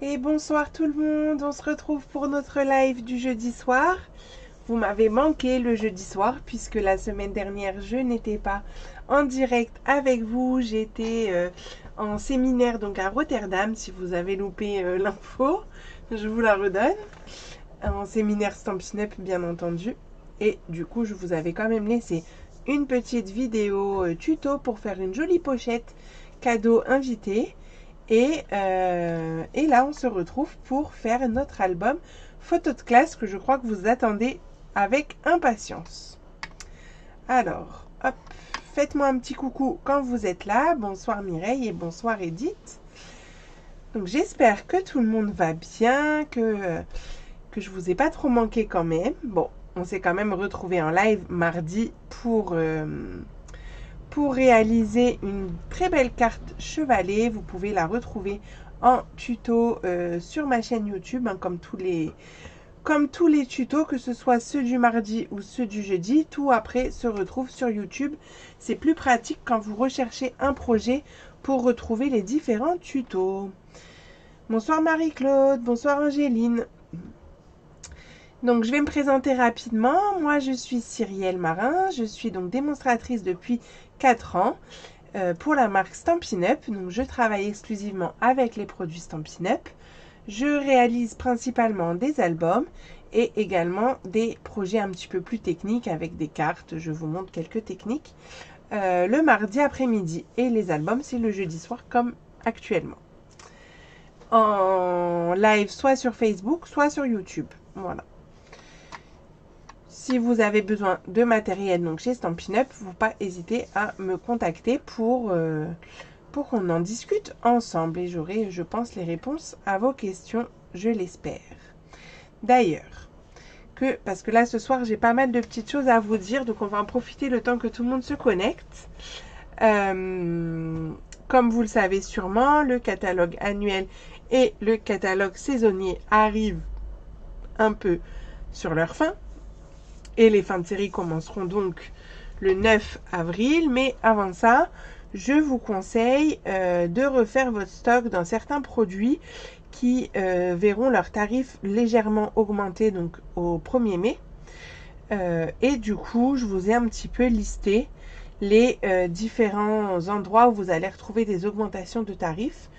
Et bonsoir tout le monde, on se retrouve pour notre live du jeudi soir. Vous m'avez manqué le jeudi soir puisque la semaine dernière je n'étais pas en direct avec vous. J'étais en séminaire donc à Rotterdam. Si vous avez loupé l'info, je vous la redonne. En séminaire Stampin' Up bien entendu. Et du coup je vous avais quand même laissé une petite vidéo tuto pour faire une jolie pochette cadeau invité. Et là, on se retrouve pour faire notre album photo de classe que je crois que vous attendez avec impatience. Alors, hop, faites-moi un petit coucou quand vous êtes là. Bonsoir Mireille et bonsoir Edith. Donc j'espère que tout le monde va bien, que je vous ai pas trop manqué quand même. Bon, on s'est quand même retrouvé en live mardi pour réaliser une très belle carte chevalet. Vous pouvez la retrouver en tuto sur ma chaîne YouTube, hein, comme tous les tutos, que ce soit ceux du mardi ou ceux du jeudi. Tout après se retrouve sur YouTube. C'est plus pratique quand vous recherchez un projet pour retrouver les différents tutos. Bonsoir Marie-Claude, bonsoir Angéline. Donc je vais me présenter rapidement. Moi je suis Cyrielle Marin, je suis donc démonstratrice depuis 4 ans pour la marque Stampin' Up. Donc je travaille exclusivement avec les produits Stampin' Up. Je réalise principalement des albums et également des projets un petit peu plus techniques avec des cartes. Je vous montre quelques techniques le mardi après-midi. Et les albums c'est le jeudi soir comme actuellement. En live soit sur Facebook, soit sur YouTube. Voilà. Si vous avez besoin de matériel donc chez Stampin' Up, il ne faut pas hésiter à me contacter pour qu'on en discute ensemble. Et j'aurai, je pense, les réponses à vos questions, je l'espère. D'ailleurs, parce que là, ce soir, j'ai pas mal de petites choses à vous dire, donc on va en profiter le temps que tout le monde se connecte. Comme vous le savez sûrement, le catalogue annuel et le catalogue saisonnier arrivent un peu sur leur fin. Et les fins de série commenceront donc le 9 avril. Mais avant ça, je vous conseille de refaire votre stock dans certains produits qui verront leurs tarifs légèrement augmenter donc au 1er mai. Et du coup, je vous ai un petit peu listé les différents endroits où vous allez retrouver des augmentations de tarifs.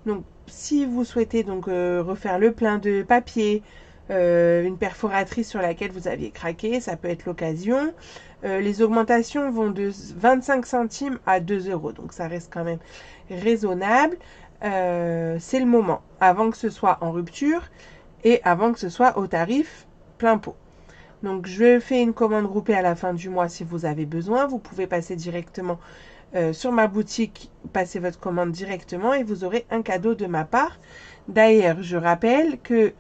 Donc, si vous souhaitez donc refaire le plein de papier, une perforatrice sur laquelle vous aviez craqué, ça peut être l'occasion. Les augmentations vont de 25 centimes à 2 euros, donc ça reste quand même raisonnable. C'est le moment, avant que ce soit en rupture et avant que ce soit au tarif plein pot. Donc je fais une commande groupée à la fin du mois si vous avez besoin. Vous pouvez passer directement sur ma boutique, passer votre commande directement et vous aurez un cadeau de ma part. D'ailleurs, je rappelle que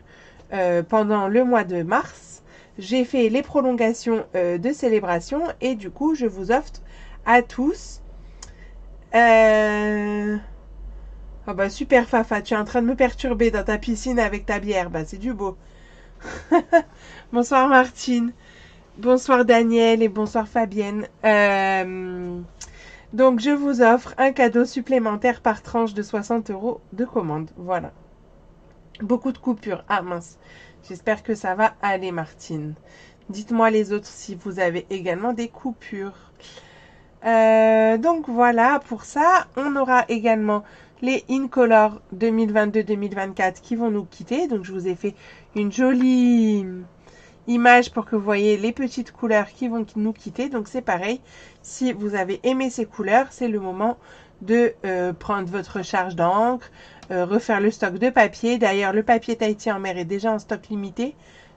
pendant le mois de mars, j'ai fait les prolongations de célébration et du coup, je vous offre à tous. Oh bah super Fafa, tu es en train de me perturber dans ta piscine avec ta bière, bah c'est du beau. Bonsoir Martine, bonsoir Daniel et bonsoir Fabienne. Donc je vous offre un cadeau supplémentaire par tranche de 60 euros de commande, voilà. Beaucoup de coupures. Ah mince. J'espère que ça va aller Martine. Dites-moi les autres si vous avez également des coupures. Donc voilà, pour ça, on aura également les Incolor 2022-2024 qui vont nous quitter. Donc je vous ai fait une jolie image pour que vous voyez les petites couleurs qui vont nous quitter. Donc c'est pareil, si vous avez aimé ces couleurs, c'est le moment de prendre votre charge d'encre, refaire le stock de papier. D'ailleurs, le papier Tahiti en mer est déjà en stock limité.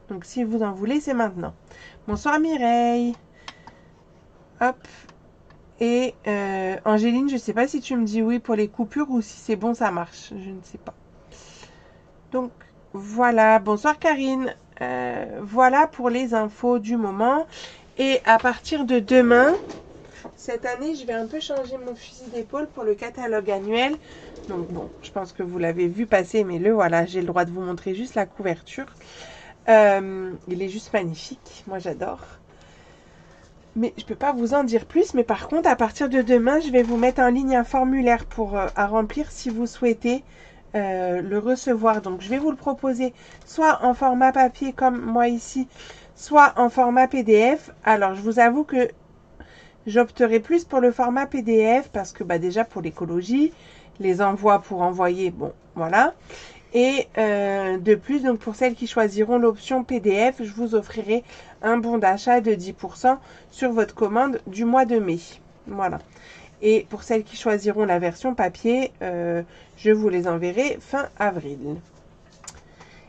Donc, si vous en voulez, c'est maintenant. Bonsoir Mireille. Hop. Et Angéline, je ne sais pas si tu me dis oui pour les coupures ou si c'est bon, ça marche. Je ne sais pas. Donc, voilà. Bonsoir Karine. Voilà pour les infos du moment. Et à partir de demain, cette année, je vais un peu changer mon fusil d'épaule pour le catalogue annuel. Donc bon, je pense que vous l'avez vu passer, mais le voilà, j'ai le droit de vous montrer juste la couverture. Il est juste magnifique, moi j'adore. Mais je ne peux pas vous en dire plus, mais par contre, à partir de demain, je vais vous mettre en ligne un formulaire à remplir si vous souhaitez le recevoir. Donc, je vais vous le proposer soit en format papier comme moi ici, soit en format PDF. Alors, je vous avoue que j'opterai plus pour le format PDF parce que déjà pour l'écologie, les envois pour envoyer, bon, voilà. Et de plus, donc pour celles qui choisiront l'option PDF, je vous offrirai un bon d'achat de 10% sur votre commande du mois de mai. Voilà. Et pour celles qui choisiront la version papier, je vous les enverrai fin avril.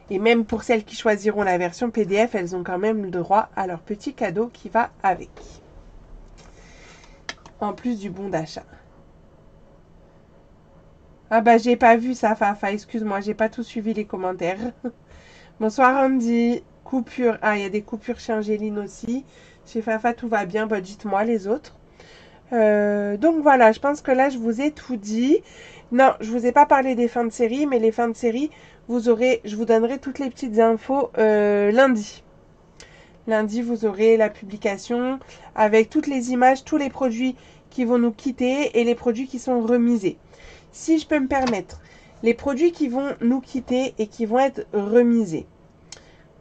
Et même pour celles qui choisiront la version PDF, elles ont quand même le droit à leur petit cadeau qui va avec. En plus du bon d'achat. Ah j'ai pas vu ça, Fafa, excuse-moi, j'ai pas tout suivi les commentaires. Bonsoir Andy. Coupure. Ah, il y a des coupures chez Angéline aussi. Chez Fafa, tout va bien. Dites-moi les autres. Donc voilà, je pense que là, je vous ai tout dit. Non, je vous ai pas parlé des fins de série, mais les fins de série, je vous donnerai toutes les petites infos lundi. Lundi, vous aurez la publication avec toutes les images, tous les produits qui vont nous quitter et les produits qui sont remisés. Si je peux me permettre, les produits qui vont nous quitter et qui vont être remisés.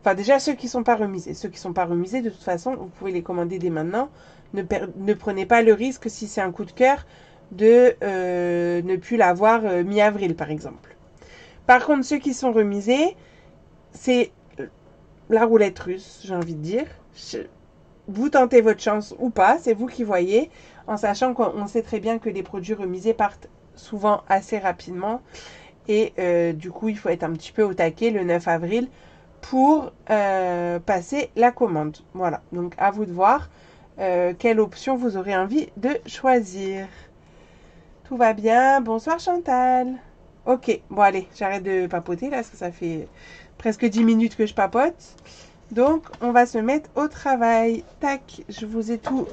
Enfin, déjà, ceux qui ne sont pas remisés. Ceux qui ne sont pas remisés, de toute façon, vous pouvez les commander dès maintenant. Ne prenez pas le risque, si c'est un coup de cœur, de ne plus l'avoir mi-avril, par exemple. Par contre, ceux qui sont remisés, c'est la roulette russe, j'ai envie de dire. Vous tentez votre chance ou pas, c'est vous qui voyez, en sachant qu'on sait très bien que les produits remisés partent souvent assez rapidement. Et du coup, il faut être un petit peu au taquet le 9 avril pour passer la commande. Voilà, donc à vous de voir quelle option vous aurez envie de choisir. Tout va bien. Bonsoir Chantal. Ok, bon allez, j'arrête de papoter là, parce que ça fait presque 10 minutes que je papote. Donc, on va se mettre au travail. Tac, je vous ai tout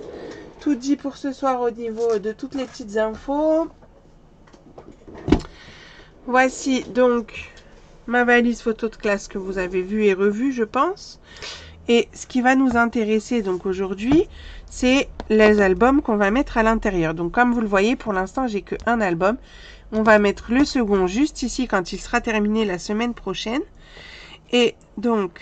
dit pour ce soir au niveau de toutes les petites infos. Voici donc ma valise photo de classe que vous avez vue et revue, je pense. Et ce qui va nous intéresser donc aujourd'hui, c'est les albums qu'on va mettre à l'intérieur. Donc comme vous le voyez, pour l'instant, j'ai qu'un album. On va mettre le second juste ici quand il sera terminé la semaine prochaine. Et donc,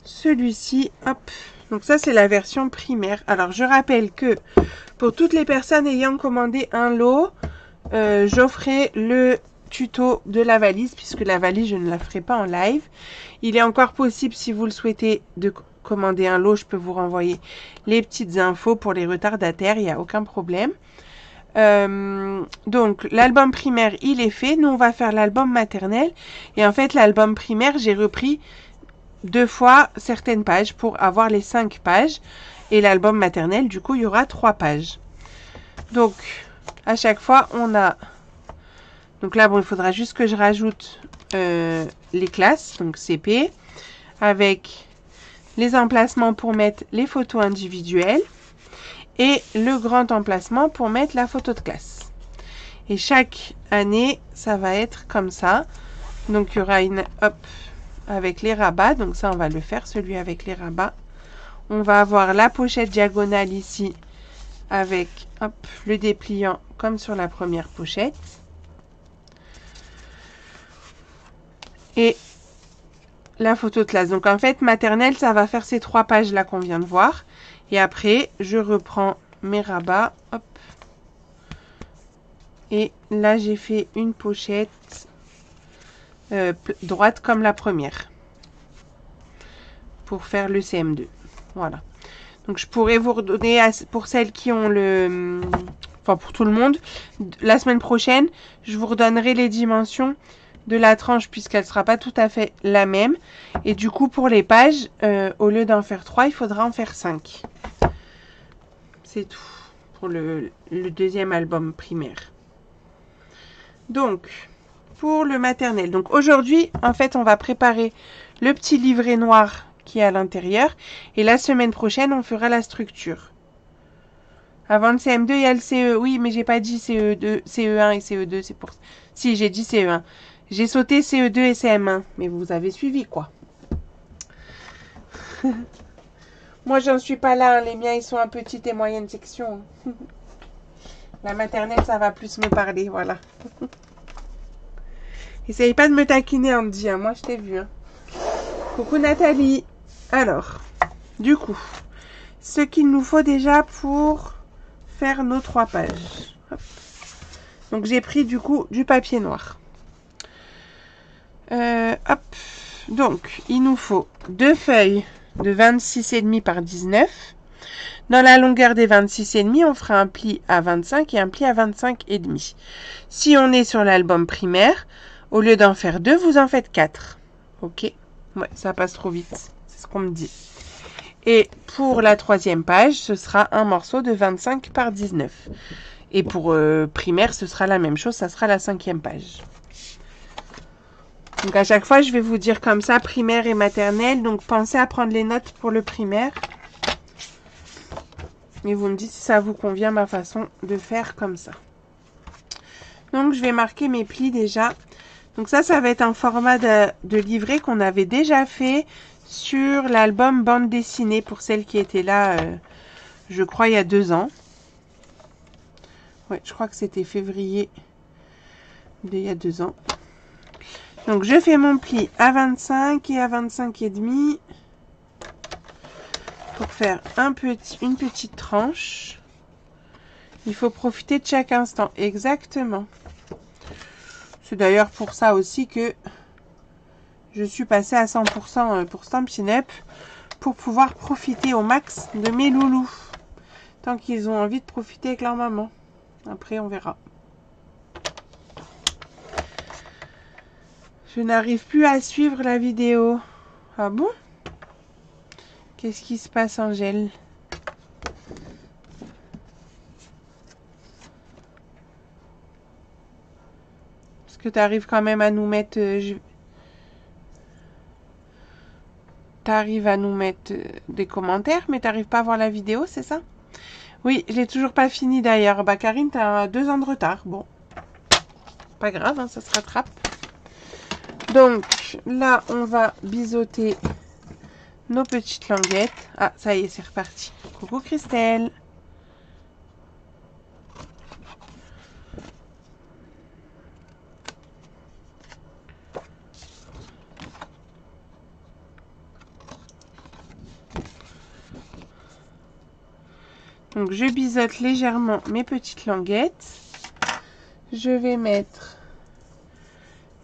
celui-ci, hop. Donc ça, c'est la version primaire. Alors, je rappelle que pour toutes les personnes ayant commandé un lot, j'offrais le tuto de la valise, puisque la valise, je ne la ferai pas en live. Il est encore possible, si vous le souhaitez, de commander un lot. Je peux vous renvoyer les petites infos pour les retardataires. Il n'y a aucun problème. Donc, l'album primaire, il est fait. Nous, on va faire l'album maternel. Et en fait, l'album primaire, j'ai repris 2 fois certaines pages pour avoir les 5 pages. Et l'album maternel, du coup, il y aura 3 pages. Donc, à chaque fois, on a... Donc là, bon, il faudra juste que je rajoute les classes, donc CP, avec les emplacements pour mettre les photos individuelles et le grand emplacement pour mettre la photo de classe. Et chaque année, ça va être comme ça. Donc, il y aura une hop avec les rabats. Donc ça, on va le faire, celui avec les rabats. On va avoir la pochette diagonale ici avec hop, le dépliant comme sur la première pochette. Et la photo de classe. Donc en fait, maternelle, ça va faire ces 3 pages là qu'on vient de voir. Et après, je reprends mes rabats. Hop. Et là, j'ai fait une pochette droite comme la première. Pour faire le CM2. Voilà. Donc je pourrais vous redonner, pour celles qui ont le... Enfin, pour tout le monde, la semaine prochaine, je vous redonnerai les dimensions de la tranche puisqu'elle ne sera pas tout à fait la même. Et du coup, pour les pages, au lieu d'en faire 3, il faudra en faire 5. C'est tout pour le deuxième album primaire. Donc, pour le maternel. Donc aujourd'hui, en fait, on va préparer le petit livret noir qui est à l'intérieur. Et la semaine prochaine, on fera la structure. Avant le CM2, il y a le CE. Oui, mais j'ai pas dit CE2, CE1 et CE2. C'est pour... Si, j'ai dit CE1. J'ai sauté CE2 et CM1. Mais vous avez suivi, quoi. Moi, j'en suis pas là. Les miens, ils sont en petite et moyenne section. La maternelle, ça va plus me parler. Voilà. Essaye pas de me taquiner, Andy, hein. Moi je t'ai vu. Hein. Coucou Nathalie. Alors, du coup, ce qu'il nous faut déjà pour faire nos 3 pages. Hop. Donc j'ai pris du coup du papier noir. Hop. Donc, il nous faut 2 feuilles de 26,5 par 19. Dans la longueur des 26,5, on fera un pli à 25 et un pli à 25,5. Si on est sur l'album primaire, au lieu d'en faire 2, vous en faites 4. Ok? Ouais, ça passe trop vite. C'est ce qu'on me dit. Et pour la 3e page, ce sera un morceau de 25 par 19. Et pour primaire, ce sera la même chose. Ça sera la 5e page. Donc à chaque fois, je vais vous dire comme ça, primaire et maternelle. Donc pensez à prendre les notes pour le primaire. Et vous me dites si ça vous convient ma façon de faire comme ça. Donc je vais marquer mes plis déjà. Donc ça va être un format de livret qu'on avait déjà fait sur l'album bande dessinée pour celles qui étaient là, je crois, il y a 2 ans. Ouais, je crois que c'était février d'il y a 2 ans. Donc je fais mon pli à 25 et à 25,5 pour faire une petite tranche. Il faut profiter de chaque instant. Exactement. C'est d'ailleurs pour ça aussi que je suis passée à 100% pour Stampin' Up pour pouvoir profiter au max de mes loulous. Tant qu'ils ont envie de profiter avec leur maman. Après, on verra. Je n'arrive plus à suivre la vidéo. Ah bon? Qu'est-ce qui se passe, Angèle? Est-ce que tu arrives quand même à nous mettre... T'arrives à nous mettre des commentaires, mais t'arrives pas à voir la vidéo, c'est ça? Oui, je l'ai toujours pas fini d'ailleurs. Bah Karine, t'as 2 ans de retard. Bon, pas grave, hein, ça se rattrape. Donc là, on va biseauter nos petites languettes. Ah, ça y est, c'est reparti. Coucou Christelle. Donc je biseaute légèrement mes petites languettes. Je vais mettre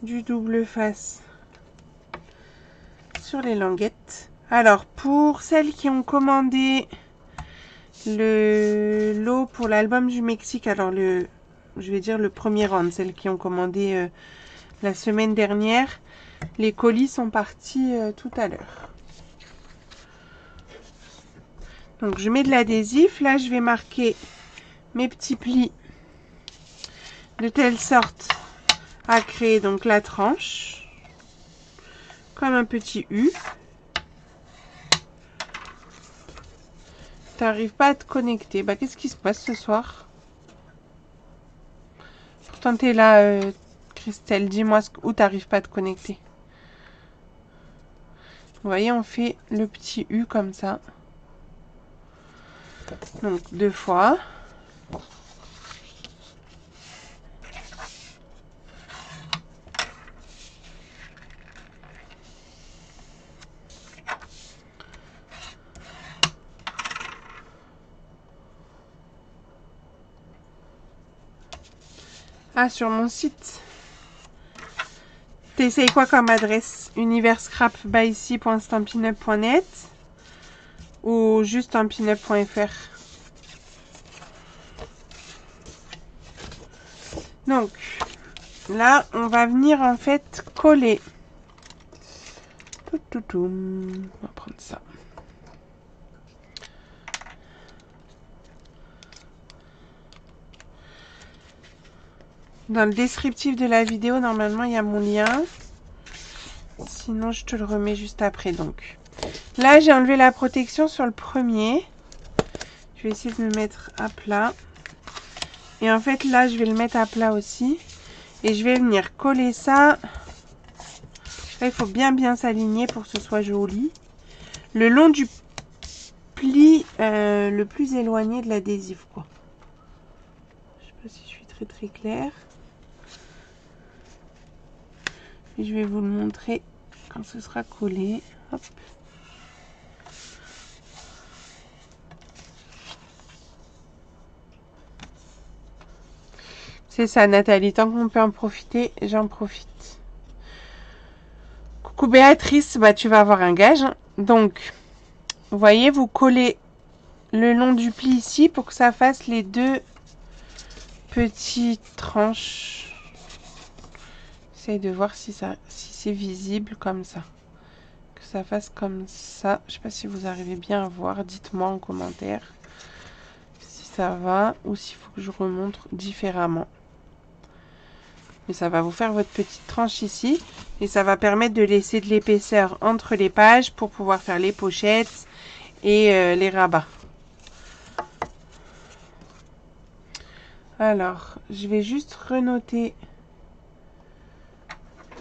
du double face sur les languettes. Alors pour celles qui ont commandé le lot pour l'album du Mexique, alors je vais dire le premier round, celles qui ont commandé la semaine dernière, les colis sont partis tout à l'heure. Donc je mets de l'adhésif, là je vais marquer mes petits plis de telle sorte à créer donc la tranche comme un petit U. T'arrives pas à te connecter. Bah qu'est-ce qui se passe ce soir? Pourtant t'es là, Christelle. Dis-moi où t'arrives pas à te connecter. Vous voyez, on fait le petit U comme ça. Donc 2 fois. Ah, sur mon site. T'essayes quoi comme adresse? universcrapbyc.stampinup.net ou juste stampinup.fr? Donc, là, on va venir en fait coller. On va prendre ça. Dans le descriptif de la vidéo, normalement, il y a mon lien. Sinon, je te le remets juste après. Donc, là, j'ai enlevé la protection sur le premier. Je vais essayer de me mettre à plat. Et en fait, là, je vais le mettre à plat aussi. Et je vais venir coller ça. Là, il faut bien s'aligner pour que ce soit joli. Le long du pli le plus éloigné de l'adhésif, quoi. Je sais pas si je suis très claire. Et je vais vous le montrer quand ce sera collé. Hop. C'est ça, Nathalie. Tant qu'on peut en profiter, j'en profite. Coucou Béatrice, bah, tu vas avoir un gage. Donc, vous voyez, vous collez le long du pli ici pour que ça fasse les deux petites tranches. J'essaye de voir si c'est visible comme ça. Que ça fasse comme ça. Je sais pas si vous arrivez bien à voir. Dites-moi en commentaire si ça va ou s'il faut que je remontre différemment. Mais ça va vous faire votre petite tranche ici. Et ça va permettre de laisser de l'épaisseur entre les pages pour pouvoir faire les pochettes et les rabats. Alors, je vais juste renoter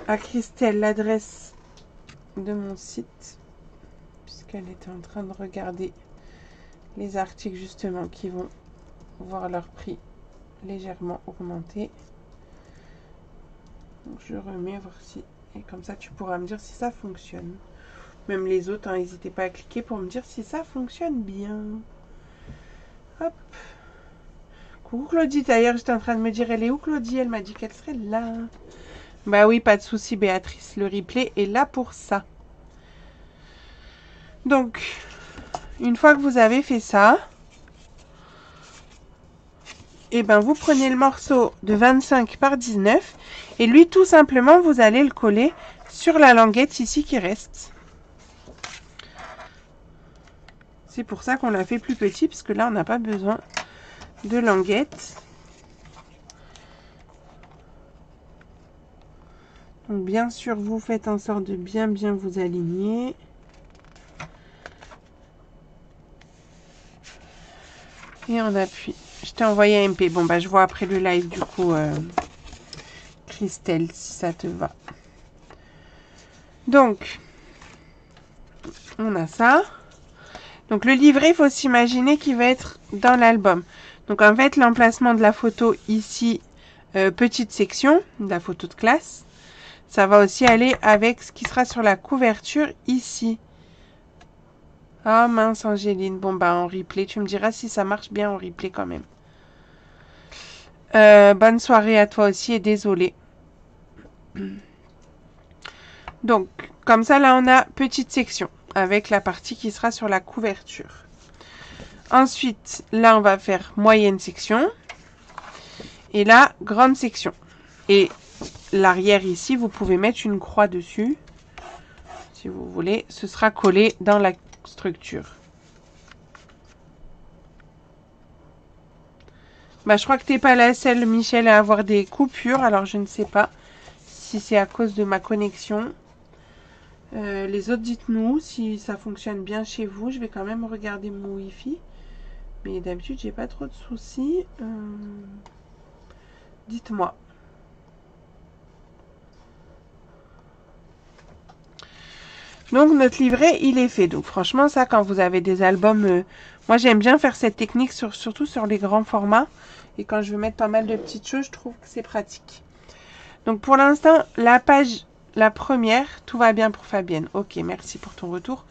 à Christelle l'adresse de mon site, puisqu'elle était en train de regarder les articles justement qui vont voir leur prix légèrement augmenter. Donc je remets voir si, et comme ça tu pourras me dire si ça fonctionne. Même les autres, hein, n'hésitez pas à cliquer pour me dire si ça fonctionne bien. Hop. Coucou Claudie, d'ailleurs j'étais en train de me dire elle est où Claudie? Elle m'a dit qu'elle serait là. Bah oui, pas de souci Béatrice, le replay est là pour ça. Donc, une fois que vous avez fait ça, et ben vous prenez le morceau de 25 par 19 et lui tout simplement vous allez le coller sur la languette ici qui reste. C'est pour ça qu'on l'a fait plus petit parce que là on n'a pas besoin de languette. Donc bien sûr vous faites en sorte de bien vous aligner. Et on appuie. Je t'ai envoyé un MP. Bon, bah, je vois après le live, du coup, Christelle, si ça te va. Donc, on a ça. Donc, le livret, il faut s'imaginer qu'il va être dans l'album. Donc, en fait, l'emplacement de la photo ici, petite section, de la photo de classe, ça va aussi aller avec ce qui sera sur la couverture ici. Ah mince Angéline, bon bah en replay, tu me diras si ça marche bien en replay quand même. Bonne soirée à toi aussi et désolée. Donc, comme ça là on a petite section avec la partie qui sera sur la couverture. Ensuite, là on va faire moyenne section. Et là, grande section. Et l'arrière ici, vous pouvez mettre une croix dessus. Si vous voulez, ce sera collé dans la structure. Bah, je crois que t'es pas la seule, Michel, à avoir des coupures. Alors, je ne sais pas si c'est à cause de ma connexion. Les autres, dites-nous si ça fonctionne bien chez vous. Je vais quand même regarder mon Wi-Fi. Mais d'habitude, j'ai pas trop de soucis. Dites-moi. Donc, notre livret, il est fait. Donc, franchement, ça, quand vous avez des albums... moi, j'aime bien faire cette technique, surtout sur les grands formats. Et quand je veux mettre pas mal de petites choses, je trouve que c'est pratique. Donc, pour l'instant, la page, la première, tout va bien pour Fabienne. Ok, merci pour ton retour.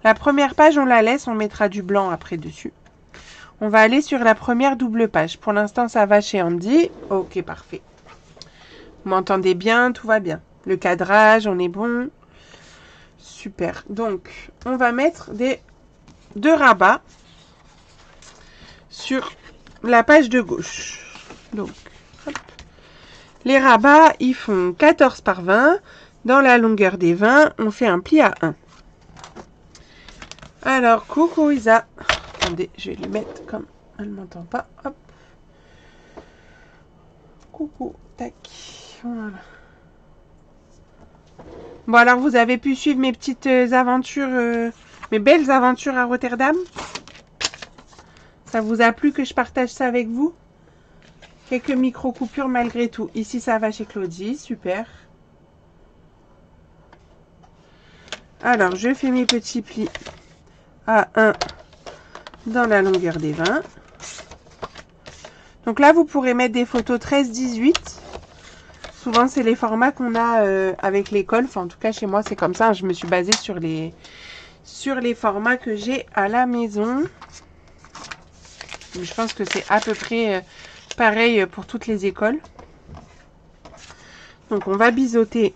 La première page, on la laisse. On mettra du blanc après dessus. On va aller sur la première double page. Pour l'instant, ça va chez Andy. Ok, parfait. Vous m'entendez bien, tout va bien. Le cadrage, on est bon. Super. Donc, on va mettre deux rabats sur la page de gauche. Donc, hop. Les rabats, ils font 14 par 20. Dans la longueur des 20, on fait un pli à 1. Alors, coucou Isa. Attendez, je vais lui mettre comme elle ne m'entend pas. Hop. Coucou. Tac. Voilà. Bon, alors, vous avez pu suivre mes petites aventures, mes belles aventures à Rotterdam? Ça vous a plu que je partage ça avec vous? Quelques micro-coupures malgré tout. Ici, ça va chez Claudie. Super. Alors, je fais mes petits plis à 1 dans la longueur des 20. Donc là, vous pourrez mettre des photos 13-18. Souvent, c'est les formats qu'on a avec l'école. Enfin, en tout cas, chez moi, c'est comme ça. Je me suis basée sur les formats que j'ai à la maison. Je pense que c'est à peu près pareil pour toutes les écoles. Donc, on va biseauter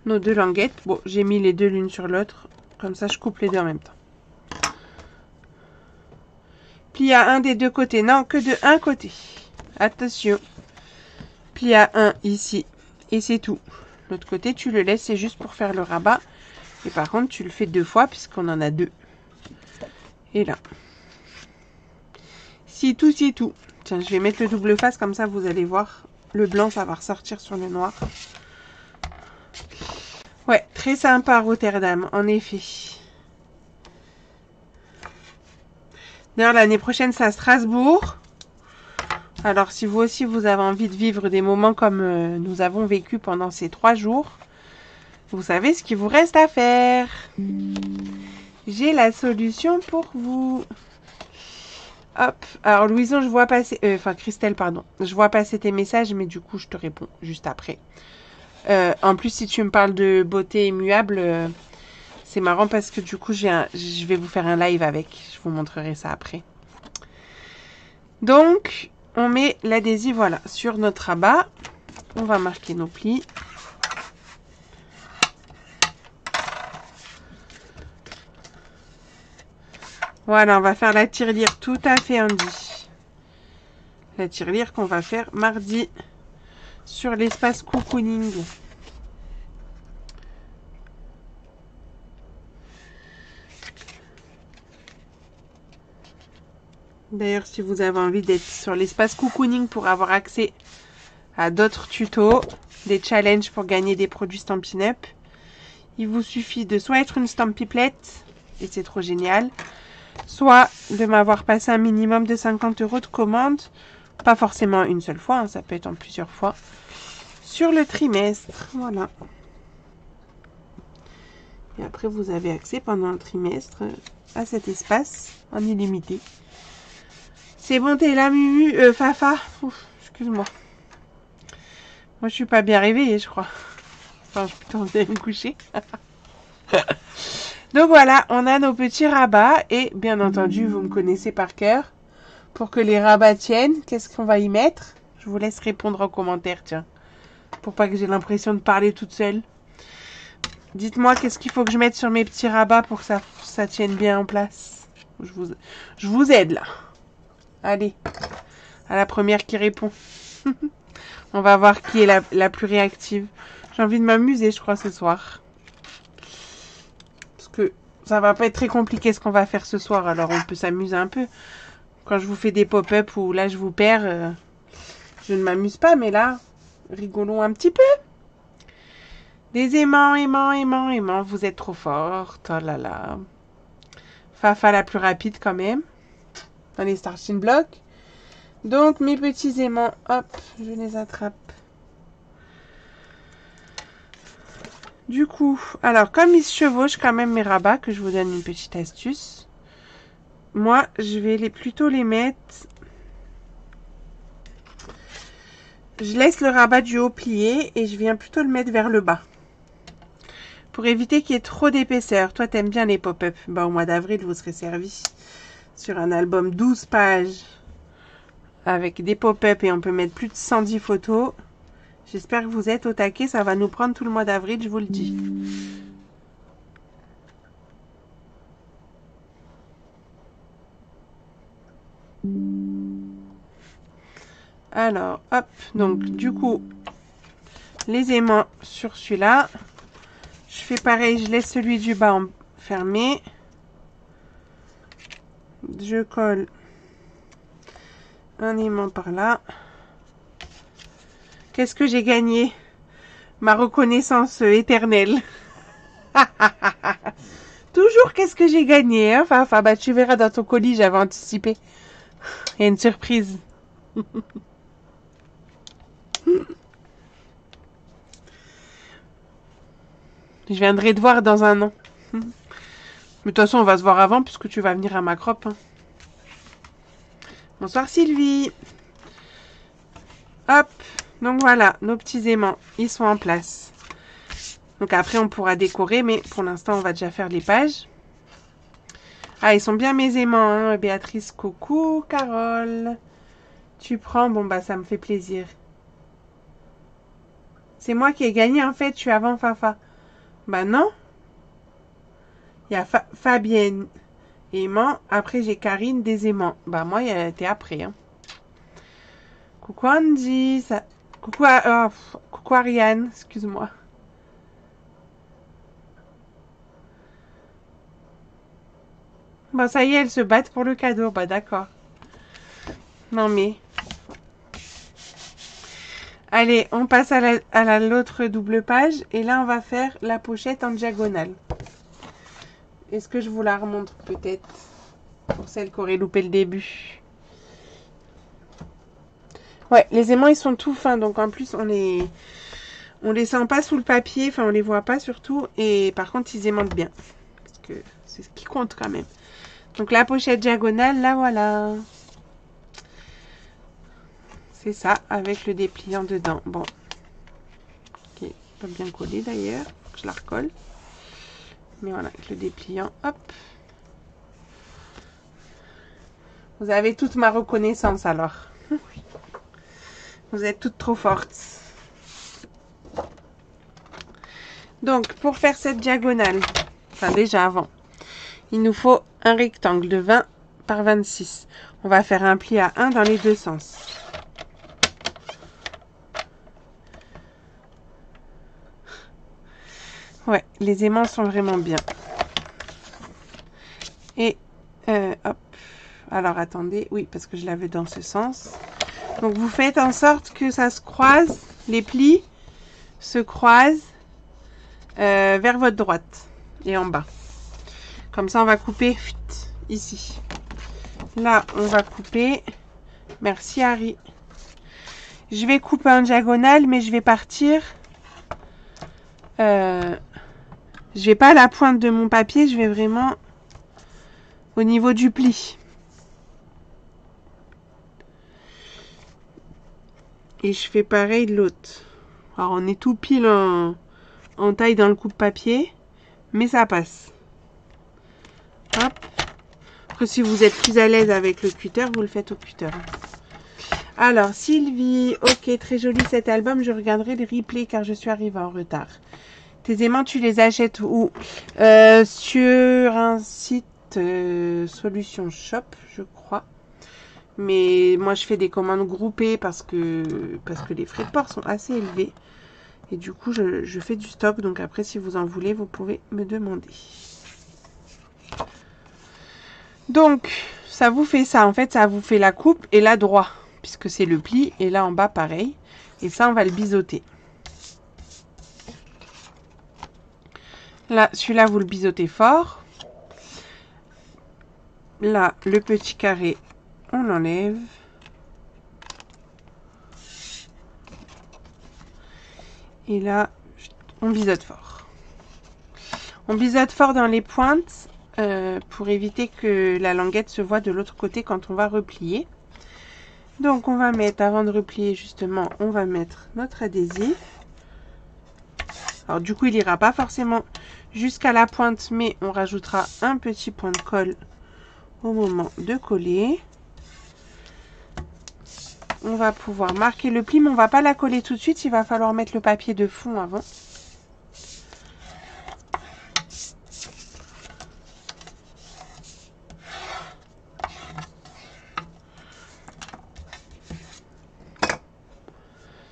nos deux languettes. Bon, j'ai mis les deux l'une sur l'autre. Comme ça, je coupe les deux en même temps. Plie à un des deux côtés. Non, que de un côté. Attention. Plie à un ici. Et c'est tout. L'autre côté, tu le laisses. C'est juste pour faire le rabat. Et par contre, tu le fais 2 fois puisqu'on en a 2. Et là. C'est tout, c'est tout. Tiens, je vais mettre le double face. Comme ça, vous allez voir. Le blanc, ça va ressortir sur le noir. Ouais, très sympa Rotterdam, en effet. D'ailleurs, l'année prochaine, c'est à Strasbourg. Alors, si vous aussi, vous avez envie de vivre des moments comme nous avons vécu pendant ces 3 jours, vous savez ce qu'il vous reste à faire. J'ai la solution pour vous. Hop. Alors, Louison, je vois passer... Enfin, Christelle, pardon. Je vois passer tes messages, mais du coup, je te réponds juste après. En plus, si tu me parles de beauté immuable, c'est marrant parce que du coup, je vais vous faire un live avec. Je vous montrerai ça après. Donc, on met l'adhésif, voilà, sur notre rabat. On va marquer nos plis. Voilà, on va faire la tirelire tout à fait Andy. La tirelire qu'on va faire mardi sur l'espace cocooning. D'ailleurs, si vous avez envie d'être sur l'espace cocooning pour avoir accès à d'autres tutos, des challenges pour gagner des produits Stampin' Up, il vous suffit de soit être une Stampipelette, et c'est trop génial, soit de m'avoir passé un minimum de 50 € de commande, pas forcément une seule fois, hein, ça peut être en plusieurs fois, sur le trimestre. Voilà. Et après, vous avez accès pendant le trimestre à cet espace en illimité. C'est bon, t'es là, Mumu, Fafa. Excuse-moi. Moi, je suis pas bien réveillée, je crois. Enfin, je suis plutôt en train de me coucher. Donc voilà, on a nos petits rabats. Et bien entendu, vous me connaissez par cœur. Pour que les rabats tiennent, qu'est-ce qu'on va y mettre? Je vous laisse répondre en commentaire, tiens. Pour pas que j'ai l'impression de parler toute seule. Dites-moi qu'est-ce qu'il faut que je mette sur mes petits rabats pour que ça tienne bien en place. Je vous aide là. Allez, à la première qui répond. On va voir qui est la plus réactive. J'ai envie de m'amuser, je crois, ce soir. Parce que ça va pas être très compliqué ce qu'on va faire ce soir. Alors, on peut s'amuser un peu. Quand je vous fais des pop-up où là, je vous perds, je ne m'amuse pas. Mais là, rigolons un petit peu. Des aimants, aimants, aimants, aimants. Vous êtes trop forte. Oh là là. Fafa la plus rapide quand même. Dans les starting blocks. Donc, mes petits aimants, hop, je les attrape. Du coup, alors, comme ils se chevauchent quand même mes rabats, que je vous donne une petite astuce. Moi, je vais plutôt les mettre... Je laisse le rabat du haut plié et je viens plutôt le mettre vers le bas. Pour éviter qu'il y ait trop d'épaisseur. Toi, t'aimes bien les pop-up. Bah, au mois d'avril, vous serez servi sur un album 12 pages. Avec des pop-up et on peut mettre plus de 110 photos. J'espère que vous êtes au taquet. Ça va nous prendre tout le mois d'avril, je vous le dis. Alors, hop. Donc, du coup, les aimants sur celui-là. Je fais pareil, je laisse celui du bas fermé. Je colle un aimant par là. Qu'est-ce que j'ai gagné? Ma reconnaissance éternelle. Toujours qu'est-ce que j'ai gagné, hein, Fafa? Bah, tu verras dans ton colis, j'avais anticipé. Il y a une surprise. Je viendrai te voir dans un an. Mais de toute façon, on va se voir avant puisque tu vas venir à ma crop. Hein. Bonsoir Sylvie. Hop. Donc voilà, nos petits aimants, ils sont en place. Donc après, on pourra décorer, mais pour l'instant, on va déjà faire les pages. Ah, ils sont bien mes aimants, hein. Béatrice, coucou. Carole, tu prends? Bon, bah, ça me fait plaisir. C'est moi qui ai gagné, en fait, je suis avant Fafa. Bah non. Il y a Fabienne, aimant. Après, j'ai Karine, des aimants. Bah moi, t'es après, hein. Coucou Andy. Coucou, coucou Ariane, excuse-moi. Bon, ça y est, elles se battent pour le cadeau. Bah d'accord. Non mais... Allez, on passe à l'autre double page. Et là, on va faire la pochette en diagonale. Est-ce que je vous la remontre peut-être? Pour celles qui auraient loupé le début. Ouais, les aimants, ils sont tout fins. Donc en plus, on les sent pas sous le papier. Enfin, on les voit pas surtout. Et par contre, ils aimantent bien. Parce que c'est ce qui compte quand même. Donc la pochette diagonale, là voilà. C'est ça, avec le dépliant dedans. Bon. Ok, pas bien collé d'ailleurs. Je la recolle. Mais voilà, avec le dépliant, hop. Vous avez toute ma reconnaissance alors. Vous êtes toutes trop fortes. Donc, pour faire cette diagonale, enfin déjà avant, il nous faut un rectangle de 20 par 26. On va faire un pli à 1 dans les deux sens. Ouais, les aimants sont vraiment bien. Et, hop. Alors, attendez. Oui, parce que je l'avais dans ce sens. Donc, vous faites en sorte que ça se croise. Les plis se croisent vers votre droite et en bas. Comme ça, on va couper ici. Là, on va couper. Merci, Harry. Je vais couper en diagonale, mais je vais partir... je vais pas à la pointe de mon papier, je vais vraiment au niveau du pli. Et je fais pareil de l'autre. Alors, on est tout pile en taille dans le coupe-papier, mais ça passe. Hop. Après, si vous êtes plus à l'aise avec le cutter, vous le faites au cutter. Alors, Sylvie, ok, très joli cet album, je regarderai les replays car je suis arrivée en retard. Tes aimants, tu les achètes où? Sur un site Solution Shop, je crois. Mais moi, je fais des commandes groupées parce que les frais de port sont assez élevés. Et du coup, je fais du stock. Donc après, si vous en voulez, vous pouvez me demander. Donc, ça vous fait ça. En fait, ça vous fait la coupe et la droit. Puisque c'est le pli. Et là, en bas, pareil. Et ça, on va le biseauter. Là, celui-là, vous le biseautez fort. Là, le petit carré, on l'enlève. Et là, on biseaute fort. On biseaute fort dans les pointes pour éviter que la languette se voit de l'autre côté quand on va replier. Donc, on va mettre, avant de replier justement, on va mettre notre adhésif. Alors, du coup, il ira pas forcément jusqu'à la pointe, mais on rajoutera un petit point de colle au moment de coller. On va pouvoir marquer le pli, mais on ne va pas la coller tout de suite. Il va falloir mettre le papier de fond avant.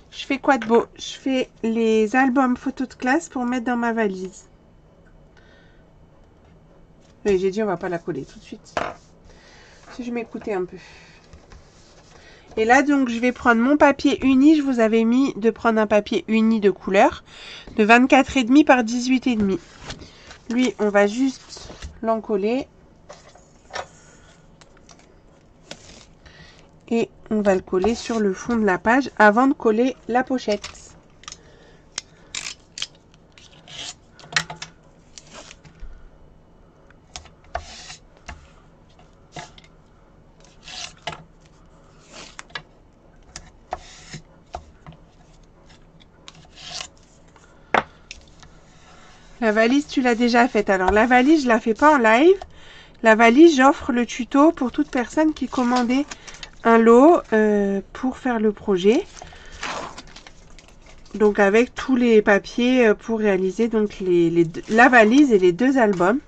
Je fais quoi de beau? Je fais les albums photos de classe pour mettre dans ma valise. Oui, j'ai dit on va pas la coller tout de suite. Si je m'écoutais un peu. Et là, donc, je vais prendre mon papier uni. Je vous avais mis de prendre un papier uni de couleur de 24,5 par 18,5. Lui, on va juste l'encoller. Et on va le coller sur le fond de la page avant de coller la pochette. La valise, tu l'as déjà faite. Alors, la valise, je la fais pas en live. La valise, j'offre le tuto pour toute personne qui commandait un lot pour faire le projet. Donc, avec tous les papiers pour réaliser donc la valise et les 2 albums.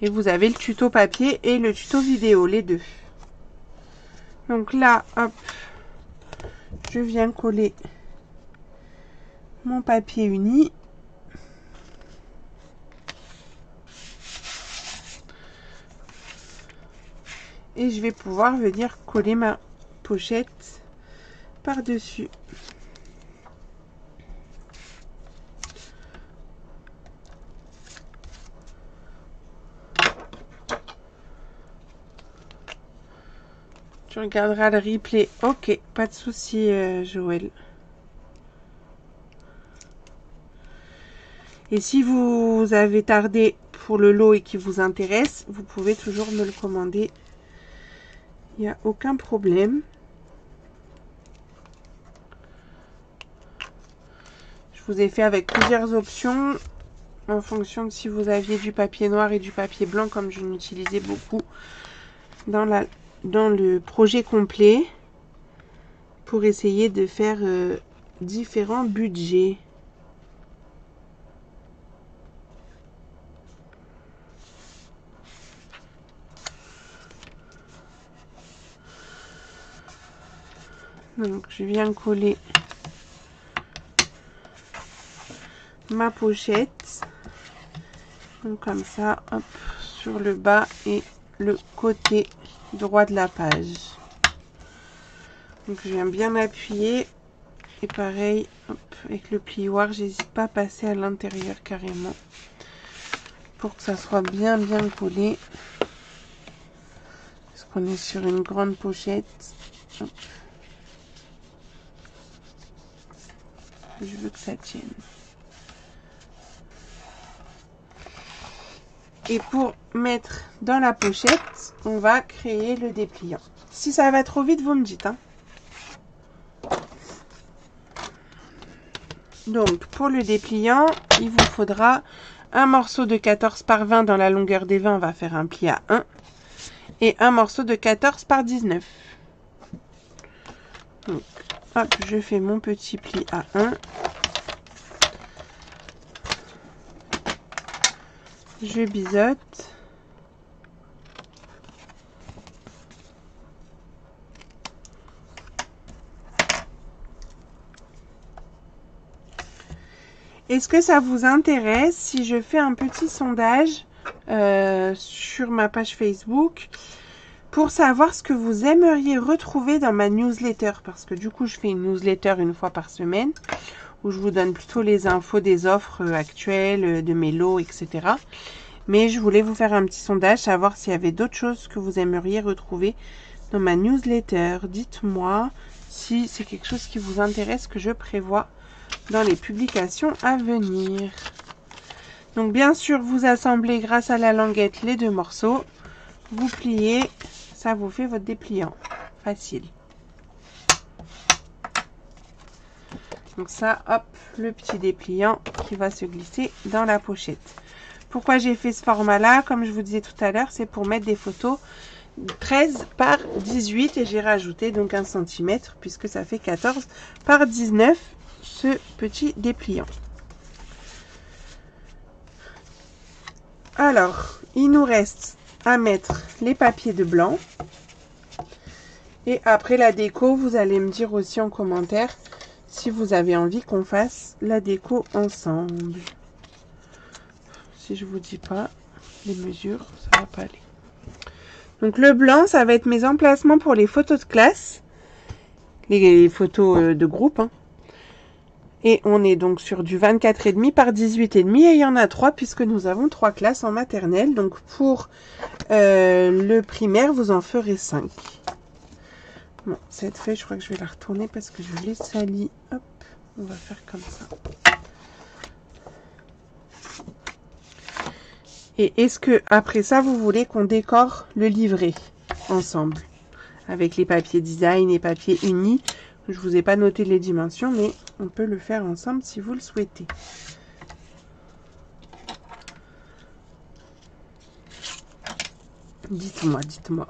Et vous avez le tuto papier et le tuto vidéo, les deux. Donc là, hop, je viens coller mon papier uni. Et je vais pouvoir venir coller ma pochette par-dessus. Tu regarderas le replay. Ok, pas de souci, Joël. Et si vous avez tardé pour le lot et qui vous intéresse, vous pouvez toujours me le commander. Il n'y a aucun problème. Je vous ai fait avec plusieurs options en fonction de si vous aviez du papier noir et du papier blanc, comme je n'utilisais beaucoup dans le projet complet, pour essayer de faire différents budgets. Donc je viens coller ma pochette, donc comme ça, hop, sur le bas et le côté droit de la page. Donc je viens bien appuyer et pareil, hop, avec le plioir, j'hésite pas à passer à l'intérieur carrément pour que ça soit bien collé, parce qu'on est sur une grande pochette. Hop. Je veux que ça tienne. Et pour mettre dans la pochette, on va créer le dépliant. Si ça va trop vite, vous me dites, hein. Donc, pour le dépliant, il vous faudra un morceau de 14 par 20 dans la longueur des 20, on va faire un pli à 1. Et un morceau de 14 par 19. Donc, hop, je fais mon petit pli à 1. Je biseaute. Est-ce que ça vous intéresse si je fais un petit sondage sur ma page Facebook pour savoir ce que vous aimeriez retrouver dans ma newsletter? Parce que du coup, je fais une newsletter une fois par semaine où je vous donne plutôt les infos des offres actuelles, de mes lots, etc. Mais je voulais vous faire un petit sondage, savoir s'il y avait d'autres choses que vous aimeriez retrouver dans ma newsletter. Dites-moi si c'est quelque chose qui vous intéresse, que je prévois dans les publications à venir. Donc bien sûr, vous assemblez grâce à la languette les 2 morceaux. Vous pliez, ça vous fait votre dépliant. Facile. Donc ça, hop, le petit dépliant qui va se glisser dans la pochette. Pourquoi j'ai fait ce format-là? Comme je vous disais tout à l'heure, c'est pour mettre des photos 13 par 18 et j'ai rajouté donc 1 cm puisque ça fait 14 par 19 ce petit dépliant. Alors, il nous reste à mettre les papiers de blanc. Et après la déco, vous allez me dire aussi en commentaire si vous avez envie qu'on fasse la déco ensemble. Si je vous dis pas les mesures, ça va pas aller. Donc le blanc, ça va être mes emplacements pour les photos de classe, les photos de groupe, hein. Et on est donc sur du 24,5 par 18,5 et il y en a 3 puisque nous avons 3 classes en maternelle. Donc pour le primaire, vous en ferez 5. Bon, cette feuille, je crois que je vais la retourner parce que je l'ai salie. Hop, on va faire comme ça. Et est-ce que après ça, vous voulez qu'on décore le livret ensemble avec les papiers design et papiers unis? Je vous ai pas noté les dimensions, mais on peut le faire ensemble si vous le souhaitez. Dites-moi, dites-moi.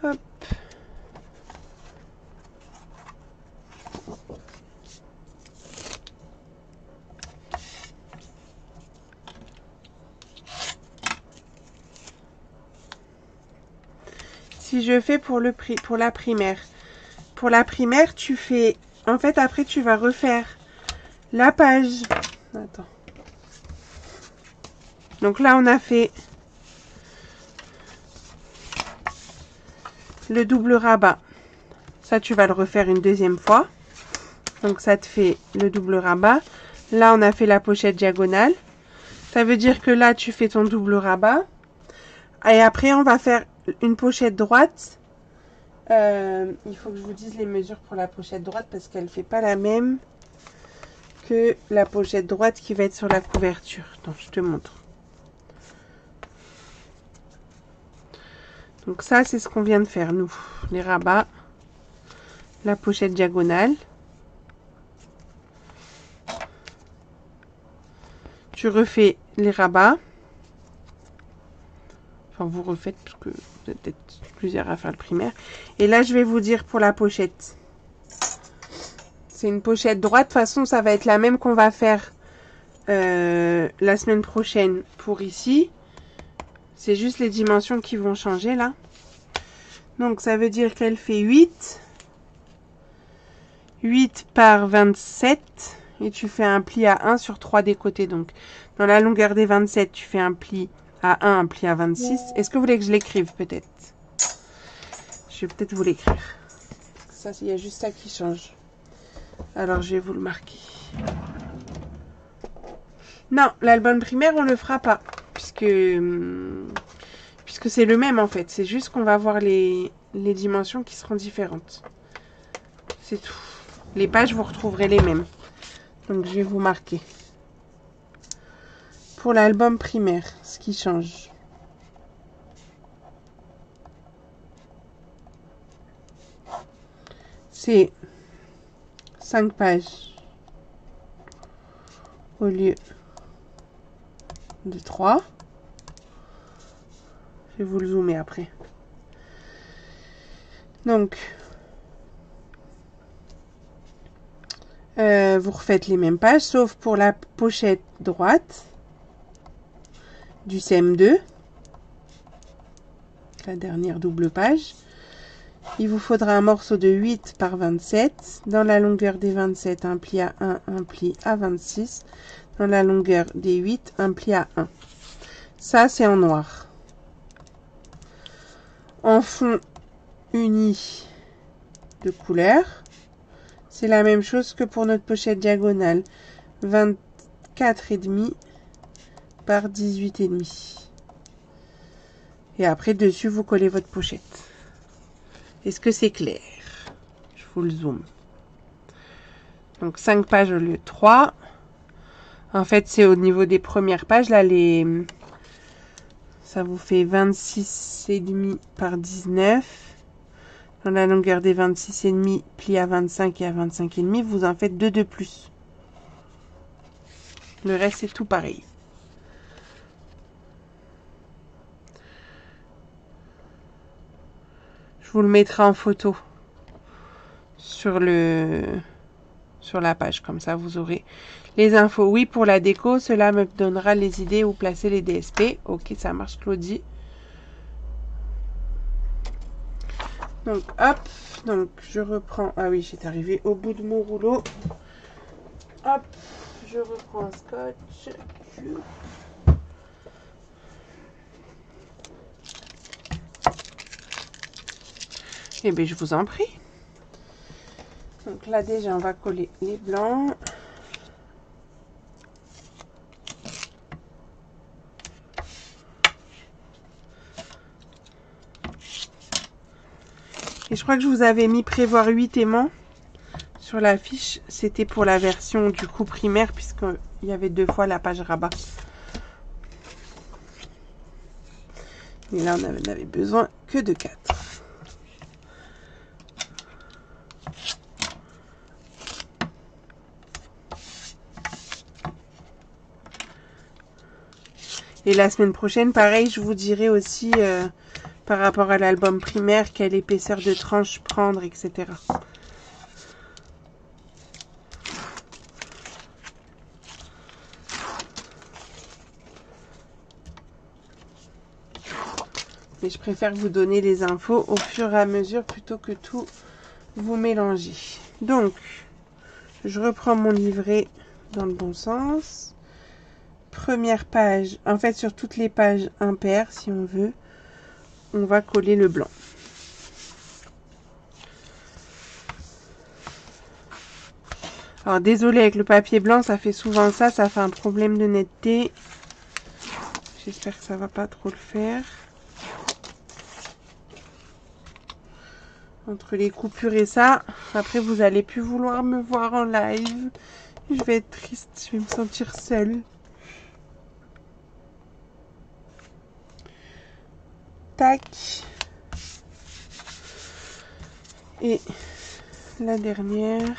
Hop. Si je fais pour la primaire. Pour la primaire, tu fais... En fait, après, tu vas refaire la page. Attends. Donc là, on a fait le double rabat. Ça, tu vas le refaire une deuxième fois. Donc, ça te fait le double rabat. Là, on a fait la pochette diagonale. Ça veut dire que là, tu fais ton double rabat. Et après, on va faire une pochette droite. Il faut que je vous dise les mesures pour la pochette droite parce qu'elle ne fait pas la même que la pochette droite qui va être sur la couverture. Donc, je te montre. Donc ça, c'est ce qu'on vient de faire, nous. Les rabats, la pochette diagonale. Tu refais les rabats. Enfin, vous refaites parce que vous êtes peut-être plusieurs à faire le primaire. Et là, je vais vous dire pour la pochette. C'est une pochette droite. De toute façon, ça va être la même qu'on va faire la semaine prochaine pour ici. C'est juste les dimensions qui vont changer là. Donc, ça veut dire qu'elle fait 8 par 27. Et tu fais un pli à 1 sur 3 des côtés. Donc, dans la longueur des 27, tu fais un pli à 1, un pli à 26. Est-ce que vous voulez que je l'écrive peut-être? Je vais peut-être vous l'écrire. Ça, il y a juste ça qui change. Alors, je vais vous le marquer. Non, l'album primaire, on le fera pas. Puisque c'est le même en fait. C'est juste qu'on va voir les dimensions qui seront différentes. C'est tout. Les pages, vous retrouverez les mêmes. Donc, je vais vous marquer. Pour l'album primaire, ce qui change. C'est 5 pages au lieu de 3. Je vais vous le zoomer après. Donc, vous refaites les mêmes pages, sauf pour la pochette droite du CM2, la dernière double page. Il vous faudra un morceau de 8 par 27. Dans la longueur des 27, un pli à 1, un pli à 26. Dans la longueur des 8, un pli à 1. Ça, c'est en noir. En fond uni de couleur, c'est la même chose que pour notre pochette diagonale. 24,5 par 18,5. Et après, dessus, vous collez votre pochette. Est-ce que c'est clair? Je vous le zoome. Donc, 5 pages au lieu de 3. En fait, c'est au niveau des premières pages. Là, ça vous fait 26,5 par 19. Dans la longueur des 26,5, pli à 25 et à 25,5, vous en faites 2 de plus. Le reste, c'est tout pareil. Je vous le mettrai en photo sur la page. Comme ça, vous aurez les infos. Oui, pour la déco, cela me donnera les idées où placer les DSP. Ok, ça marche, Claudie. Donc, hop. Donc, je reprends. Ah oui, j'étais arrivée au bout de mon rouleau. Hop. Je reprends un scotch. Eh bien, je vous en prie. Donc là, déjà, on va coller les blancs. Et je crois que je vous avais mis prévoir 8 aimants sur la fiche. C'était pour la version du coup primaire, puisqu'il y avait 2 fois la page rabat. Et là, on n'avait besoin que de 4. Et la semaine prochaine, pareil, je vous dirai aussi par rapport à l'album primaire, quelle épaisseur de tranche prendre, etc. Mais je préfère vous donner les infos au fur et à mesure plutôt que tout vous mélanger. Donc, je reprends mon livret dans le bon sens. Première page, en fait sur toutes les pages impaires, si on veut, on va coller le blanc. Alors désolé, avec le papier blanc, ça fait souvent ça, ça fait un problème de netteté. J'espère que ça va pas trop le faire. Entre les coupures et ça, après vous allez plus vouloir me voir en live. Je vais être triste, je vais me sentir seule. Tac. Et la dernière.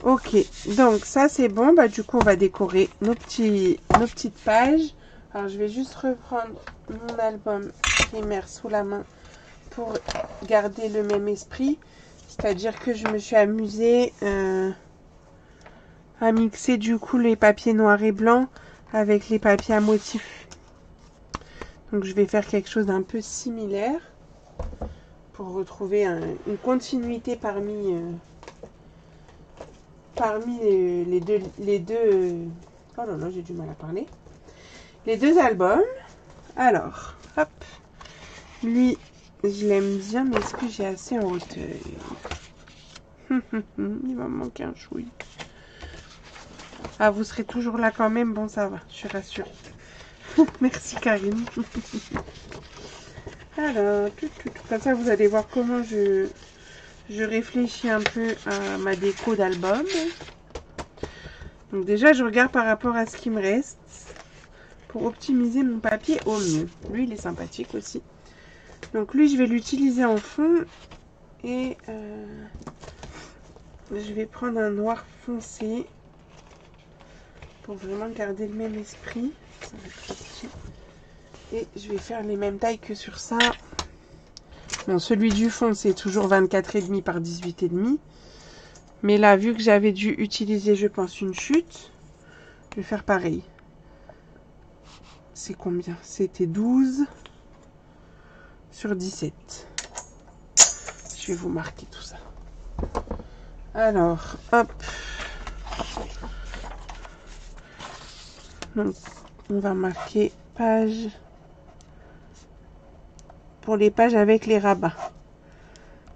Ok, donc ça c'est bon. Bah, du coup, on va décorer nos petites pages. Alors, je vais juste reprendre mon album primaire sous la main pour garder le même esprit. C'est-à-dire que je me suis amusée à mixer du coup les papiers noirs et blancs avec les papiers à motifs. Donc, je vais faire quelque chose d'un peu similaire pour retrouver une continuité parmi les deux oh là là, j'ai du mal à parler. Les deux albums. Alors, hop. Lui, je l'aime bien, mais est-ce que j'ai assez en hauteur? Il va me manquer un chouille. Ah, vous serez toujours là quand même. Bon, ça va, je suis rassurée. Merci Karine. Alors, comme ça, vous allez voir comment je réfléchis un peu à ma déco d'album. Donc déjà, je regarde par rapport à ce qui me reste pour optimiser mon papier au mieux. Lui, il est sympathique aussi. Donc lui, je vais l'utiliser en fond et je vais prendre un noir foncé pour vraiment garder le même esprit. Ça va être petit. Et je vais faire les mêmes tailles que sur ça. Bon, celui du fond, c'est toujours 24,5 par 18,5. Mais là, vu que j'avais dû utiliser, je pense, une chute, je vais faire pareil. C'est combien? C'était 12 sur 17. Je vais vous marquer tout ça. Alors, hop. Donc, on va marquer page. Pour les pages avec les rabats.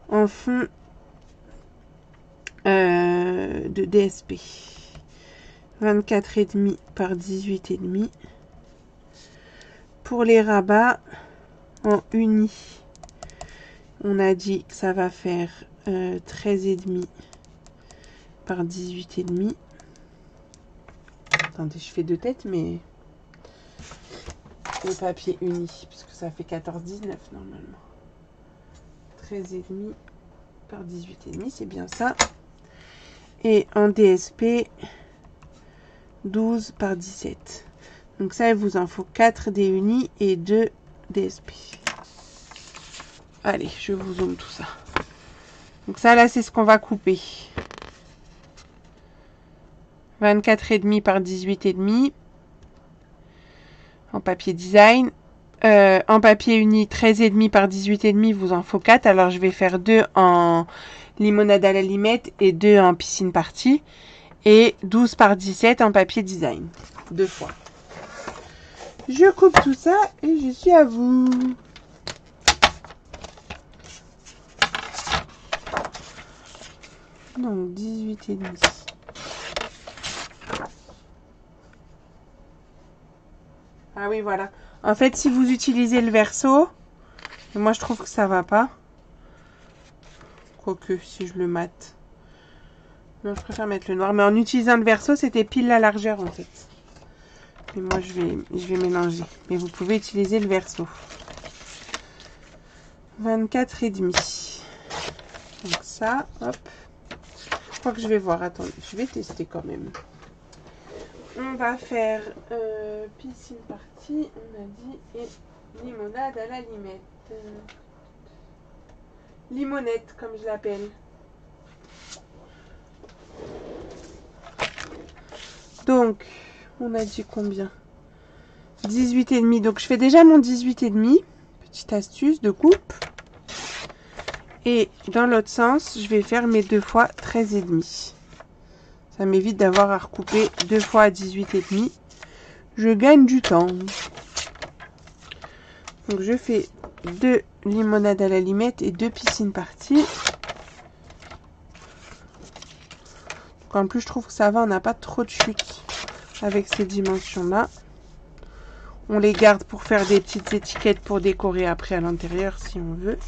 En fond de DSP. 24,5 par 18,5. Pour les rabats en uni, on a dit que ça va faire 13,5 par 18,5. Attendez, je fais deux têtes, mais le papier uni, puisque ça fait 14,19 normalement. 13,5 par 18,5, c'est bien ça. Et en DSP, 12 par 17. Donc ça, il vous en faut 4 des unis et 2 DSP. Allez, je vous zoome tout ça. Donc ça, là, c'est ce qu'on va couper. 24,5 par 18,5 en papier design. En papier uni, 13,5 par 18,5, vous en faut 4. Alors, je vais faire 2 en limonade à la limette et 2 en piscine party. Et 12 par 17 en papier design. 2 fois. Je coupe tout ça et je suis à vous. Donc 18,5. Ah oui, voilà. En fait, si vous utilisez le verso, moi je trouve que ça va pas. Quoique, si je le mate. Non, je préfère mettre le noir. Mais en utilisant le verso, c'était pile la largeur en fait. Mais moi, je vais mélanger. Mais vous pouvez utiliser le verso. 24,5. Donc ça, hop. Je crois que je vais voir. Attendez, je vais tester quand même. On va faire piscine partie, on a dit, et limonade à la limette. Limonette, comme je l'appelle. Donc, on a dit combien? 18,5. Donc, je fais déjà mon 18,5. Petite astuce de coupe. Et dans l'autre sens, je vais faire mes 2 fois 13,5. Ça m'évite d'avoir à recouper 2 fois à 18,5. Je gagne du temps. Donc, je fais 2 limonades à la limette et 2 piscines parties. Donc, en plus, je trouve que ça va. On n'a pas trop de chute avec ces dimensions-là. On les garde pour faire des petites étiquettes pour décorer après à l'intérieur si on veut.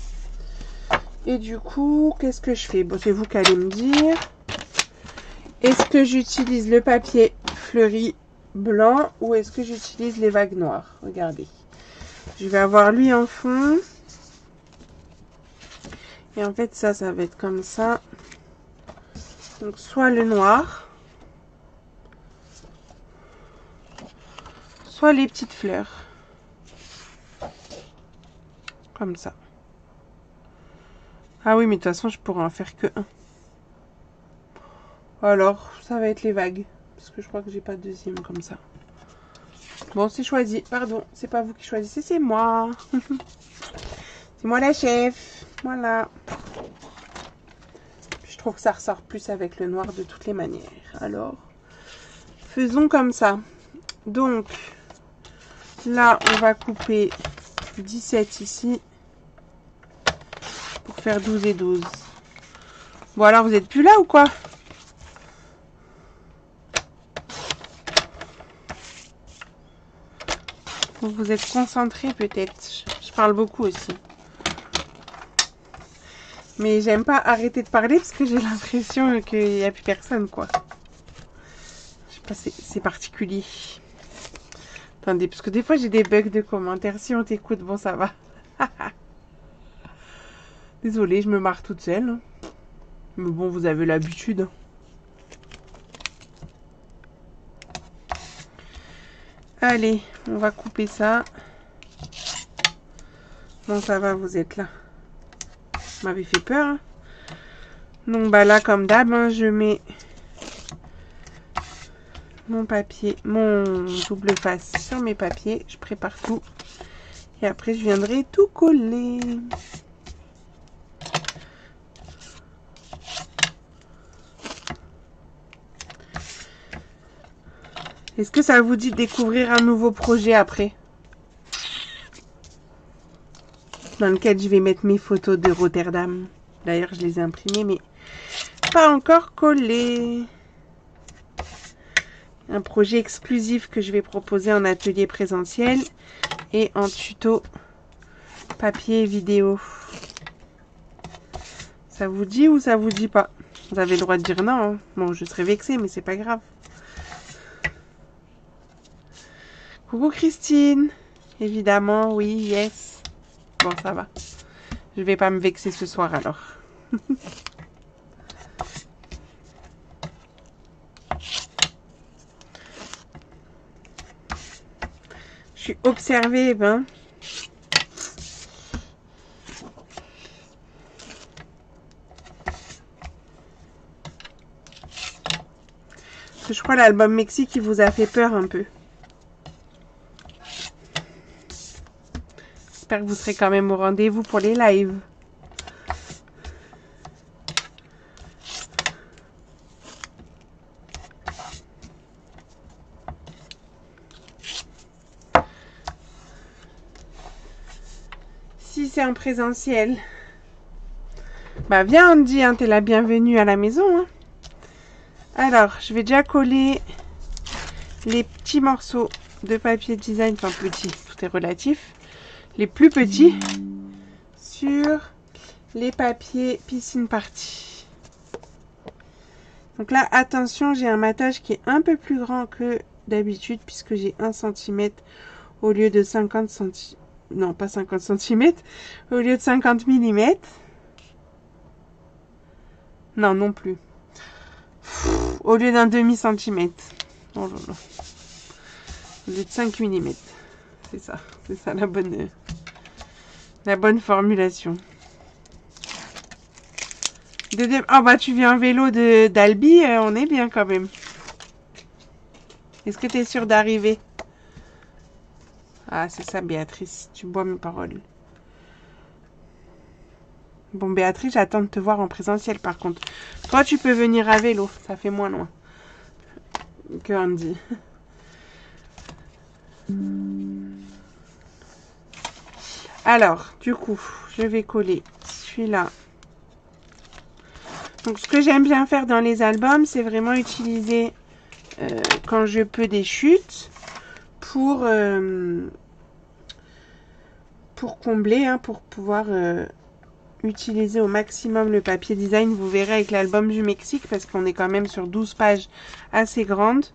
Et du coup, qu'est-ce que je fais? Bon, c'est vous qui allez me dire. Est-ce que j'utilise le papier fleuri blanc ou est-ce que j'utilise les vagues noires? Regardez. Je vais avoir lui en fond. Et en fait, ça va être comme ça. Donc, soit le noir, soit les petites fleurs. Comme ça. Ah oui, mais de toute façon, je pourrais en faire que un. Alors, ça va être les vagues. Parce que je crois que j'ai pas de deuxième comme ça. Bon, c'est choisi. Pardon, c'est pas vous qui choisissez, c'est moi. C'est moi la chef. Voilà. Je trouve que ça ressort plus avec le noir de toutes les manières. Alors, faisons comme ça. Donc, là, on va couper 17 ici. Pour faire 12 et 12. Bon, alors, vous êtes plus là ou quoi? Vous êtes concentrés peut-être. Je parle beaucoup aussi. Mais j'aime pas arrêter de parler parce que j'ai l'impression qu'il n'y a plus personne, quoi. Je sais pas, c'est particulier. Attendez, parce que des fois j'ai des bugs de commentaires. Si on t'écoute, bon, ça va. Désolée, je me marre toute seule. Mais bon, vous avez l'habitude. Allez, on va couper ça. Bon, ça va, vous êtes là. Vous m'avez fait peur. Hein. Donc, bah là, comme d'hab, hein, je mets mon papier, mon double face sur mes papiers. Je prépare tout. Et après, je viendrai tout coller. Est-ce que ça vous dit de découvrir un nouveau projet après? Dans lequel je vais mettre mes photos de Rotterdam. D'ailleurs, je les ai imprimées, mais pas encore collées. Un projet exclusif que je vais proposer en atelier présentiel et en tuto papier et vidéo. Ça vous dit ou ça vous dit pas? Vous avez le droit de dire non. Hein. Bon, je serais vexée, mais c'est pas grave. Coucou Christine. Évidemment, oui, yes. Bon, ça va. Je vais pas me vexer ce soir alors. Je suis observée, ben. Je crois l'album Mexique qui vous a fait peur un peu. J'espère que vous serez quand même au rendez-vous pour les lives. Si c'est en présentiel, bah viens Andy, hein, t'es la bienvenue à la maison. Hein. Alors, je vais déjà coller les petits morceaux de papier design, enfin petits, tout est relatif. Les plus petits sur les papiers piscine party. Donc là, attention, j'ai un matage qui est un peu plus grand que d'habitude puisque j'ai 1 cm au lieu de 50 cm. Non, pas 50 cm. Au lieu de 50 mm. Non, non plus. Au lieu d'un demi-centimètre. Oh là là. Au lieu de 5 mm. C'est ça la bonne formulation. Oh bah tu viens en vélo d'Albi, on est bien quand même. Est-ce que tu es sûre d'arriver? Ah, c'est ça, Béatrice, tu bois mes paroles. Bon, Béatrice, j'attends de te voir en présentiel par contre. Toi, tu peux venir à vélo, ça fait moins loin que Andy. Alors, du coup, je vais coller celui-là. Donc, ce que j'aime bien faire dans les albums, c'est vraiment utiliser, quand je peux, des chutes pour combler, hein, pour pouvoir utiliser au maximum le papier design. Vous verrez avec l'album du Mexique, parce qu'on est quand même sur 12 pages assez grandes.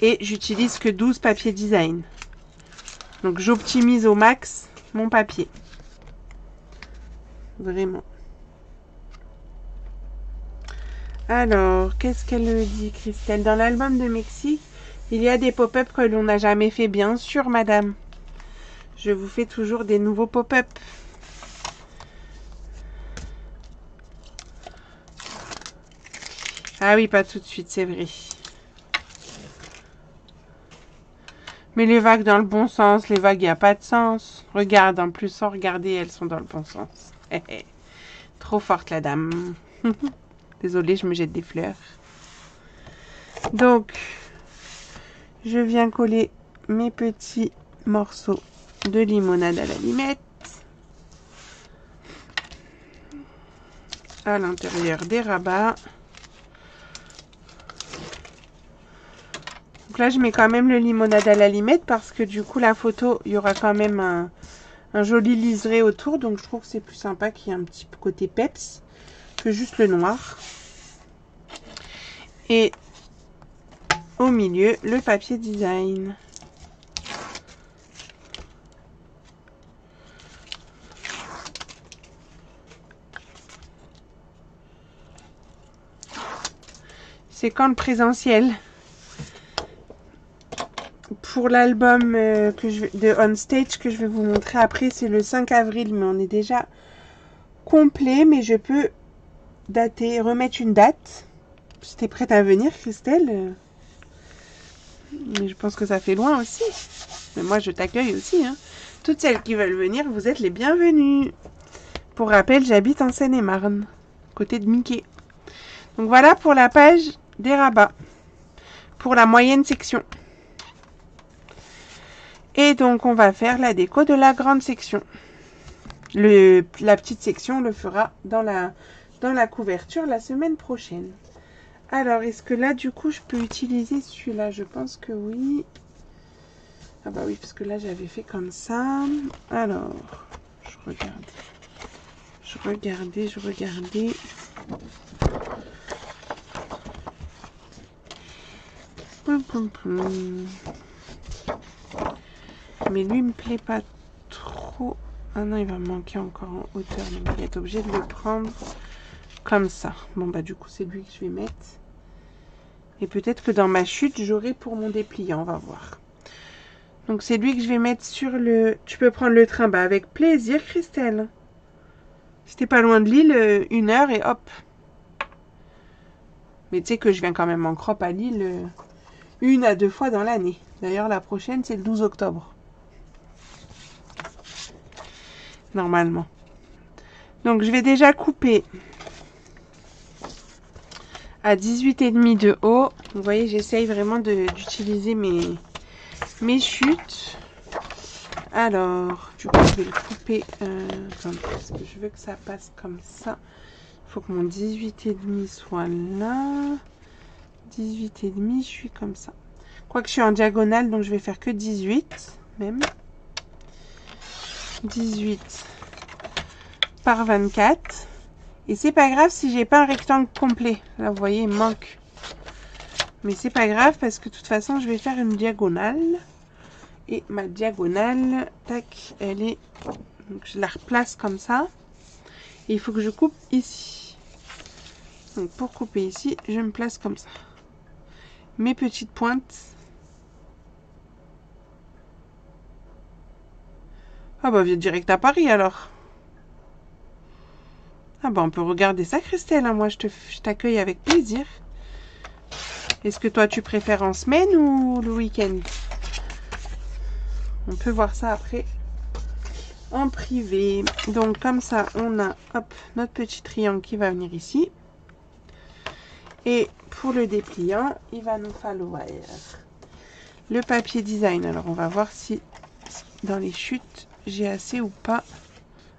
Et j'utilise que 12 papiers design. Donc, j'optimise au max mon papier. Vraiment. Alors, qu'est-ce qu'elle dit, Christelle? Dans l'album de Mexique, il y a des pop-up que l'on n'a jamais fait. Bien sûr, madame. Je vous fais toujours des nouveaux pop-up. Ah oui, pas tout de suite, c'est vrai. Mais les vagues dans le bon sens, les vagues, il n'y a pas de sens. Regarde, en plus, sans regarder, elles sont dans le bon sens. Trop forte, la dame. Désolée, je me jette des fleurs. Donc, je viens coller mes petits morceaux de limonade à la limette à l'intérieur des rabats. Donc là, je mets quand même le limonade à la limette parce que du coup, la photo, il y aura quand même un joli liseré autour. Donc, je trouve que c'est plus sympa qu'il y ait un petit côté peps que juste le noir. Et au milieu, le papier design. C'est quand le présentiel? Pour l'album de On Stage que je vais vous montrer après, c'est le 5 avril, mais on est déjà complet. Mais je peux dater, remettre une date. Si t'es prête à venir, Christelle. Mais je pense que ça fait loin aussi. Mais moi, je t'accueille aussi. Hein. Toutes celles qui veulent venir, vous êtes les bienvenues. Pour rappel, j'habite en Seine-et-Marne, côté de Mickey. Donc voilà pour la page des rabats. Pour la moyenne section. Et donc, on va faire la déco de la grande section. La petite section, on le fera dans la couverture la semaine prochaine. Alors, est-ce que là, du coup, je peux utiliser celui-là? Je pense que oui. Ah bah oui, parce que là, j'avais fait comme ça. Alors, je regardais. Mais lui, il me plaît pas trop. Ah non, il va me manquer encore en hauteur. Donc, il va être obligé de le prendre comme ça. Bon, bah du coup, c'est lui que je vais mettre. Et peut-être que dans ma chute, j'aurai pour mon dépliant. On va voir. Donc, c'est lui que je vais mettre sur le... Tu peux prendre le train. Bah, avec plaisir, Christelle. Si t'es pas loin de Lille, 1 heure et hop. Mais tu sais que je viens quand même en crop à Lille 1 à 2 fois dans l'année. D'ailleurs, la prochaine, c'est le 12 octobre. Normalement. Donc, je vais déjà couper à 18,5 de haut. Vous voyez, j'essaye vraiment d'utiliser mes chutes. Alors, du coup, je vais le couper. Attendez, parce que je veux que ça passe comme ça. Il faut que mon 18,5 soit là. 18,5, je suis comme ça. Quoique je suis en diagonale, donc je vais faire que 18 même. 18 par 24. Et c'est pas grave si j'ai pas un rectangle complet. Là, vous voyez, il manque Mais c'est pas grave parce que de toute façon, je vais faire une diagonale. Et ma diagonale, tac, elle est... Donc je la replace comme ça. Et il faut que je coupe ici. Donc pour couper ici, je me place comme ça. Mes petites pointes. Ah bah viens direct à Paris alors. Ah bah on peut regarder ça Christelle, hein. Moi je t'accueille avec plaisir. Est-ce que toi tu préfères en semaine ou le week-end? On peut voir ça après en privé. Donc comme ça on a hop, notre petit triangle qui va venir ici. Et pour le dépliant, il va nous falloir le papier design. Alors on va voir si dans les chutes j'ai assez ou pas.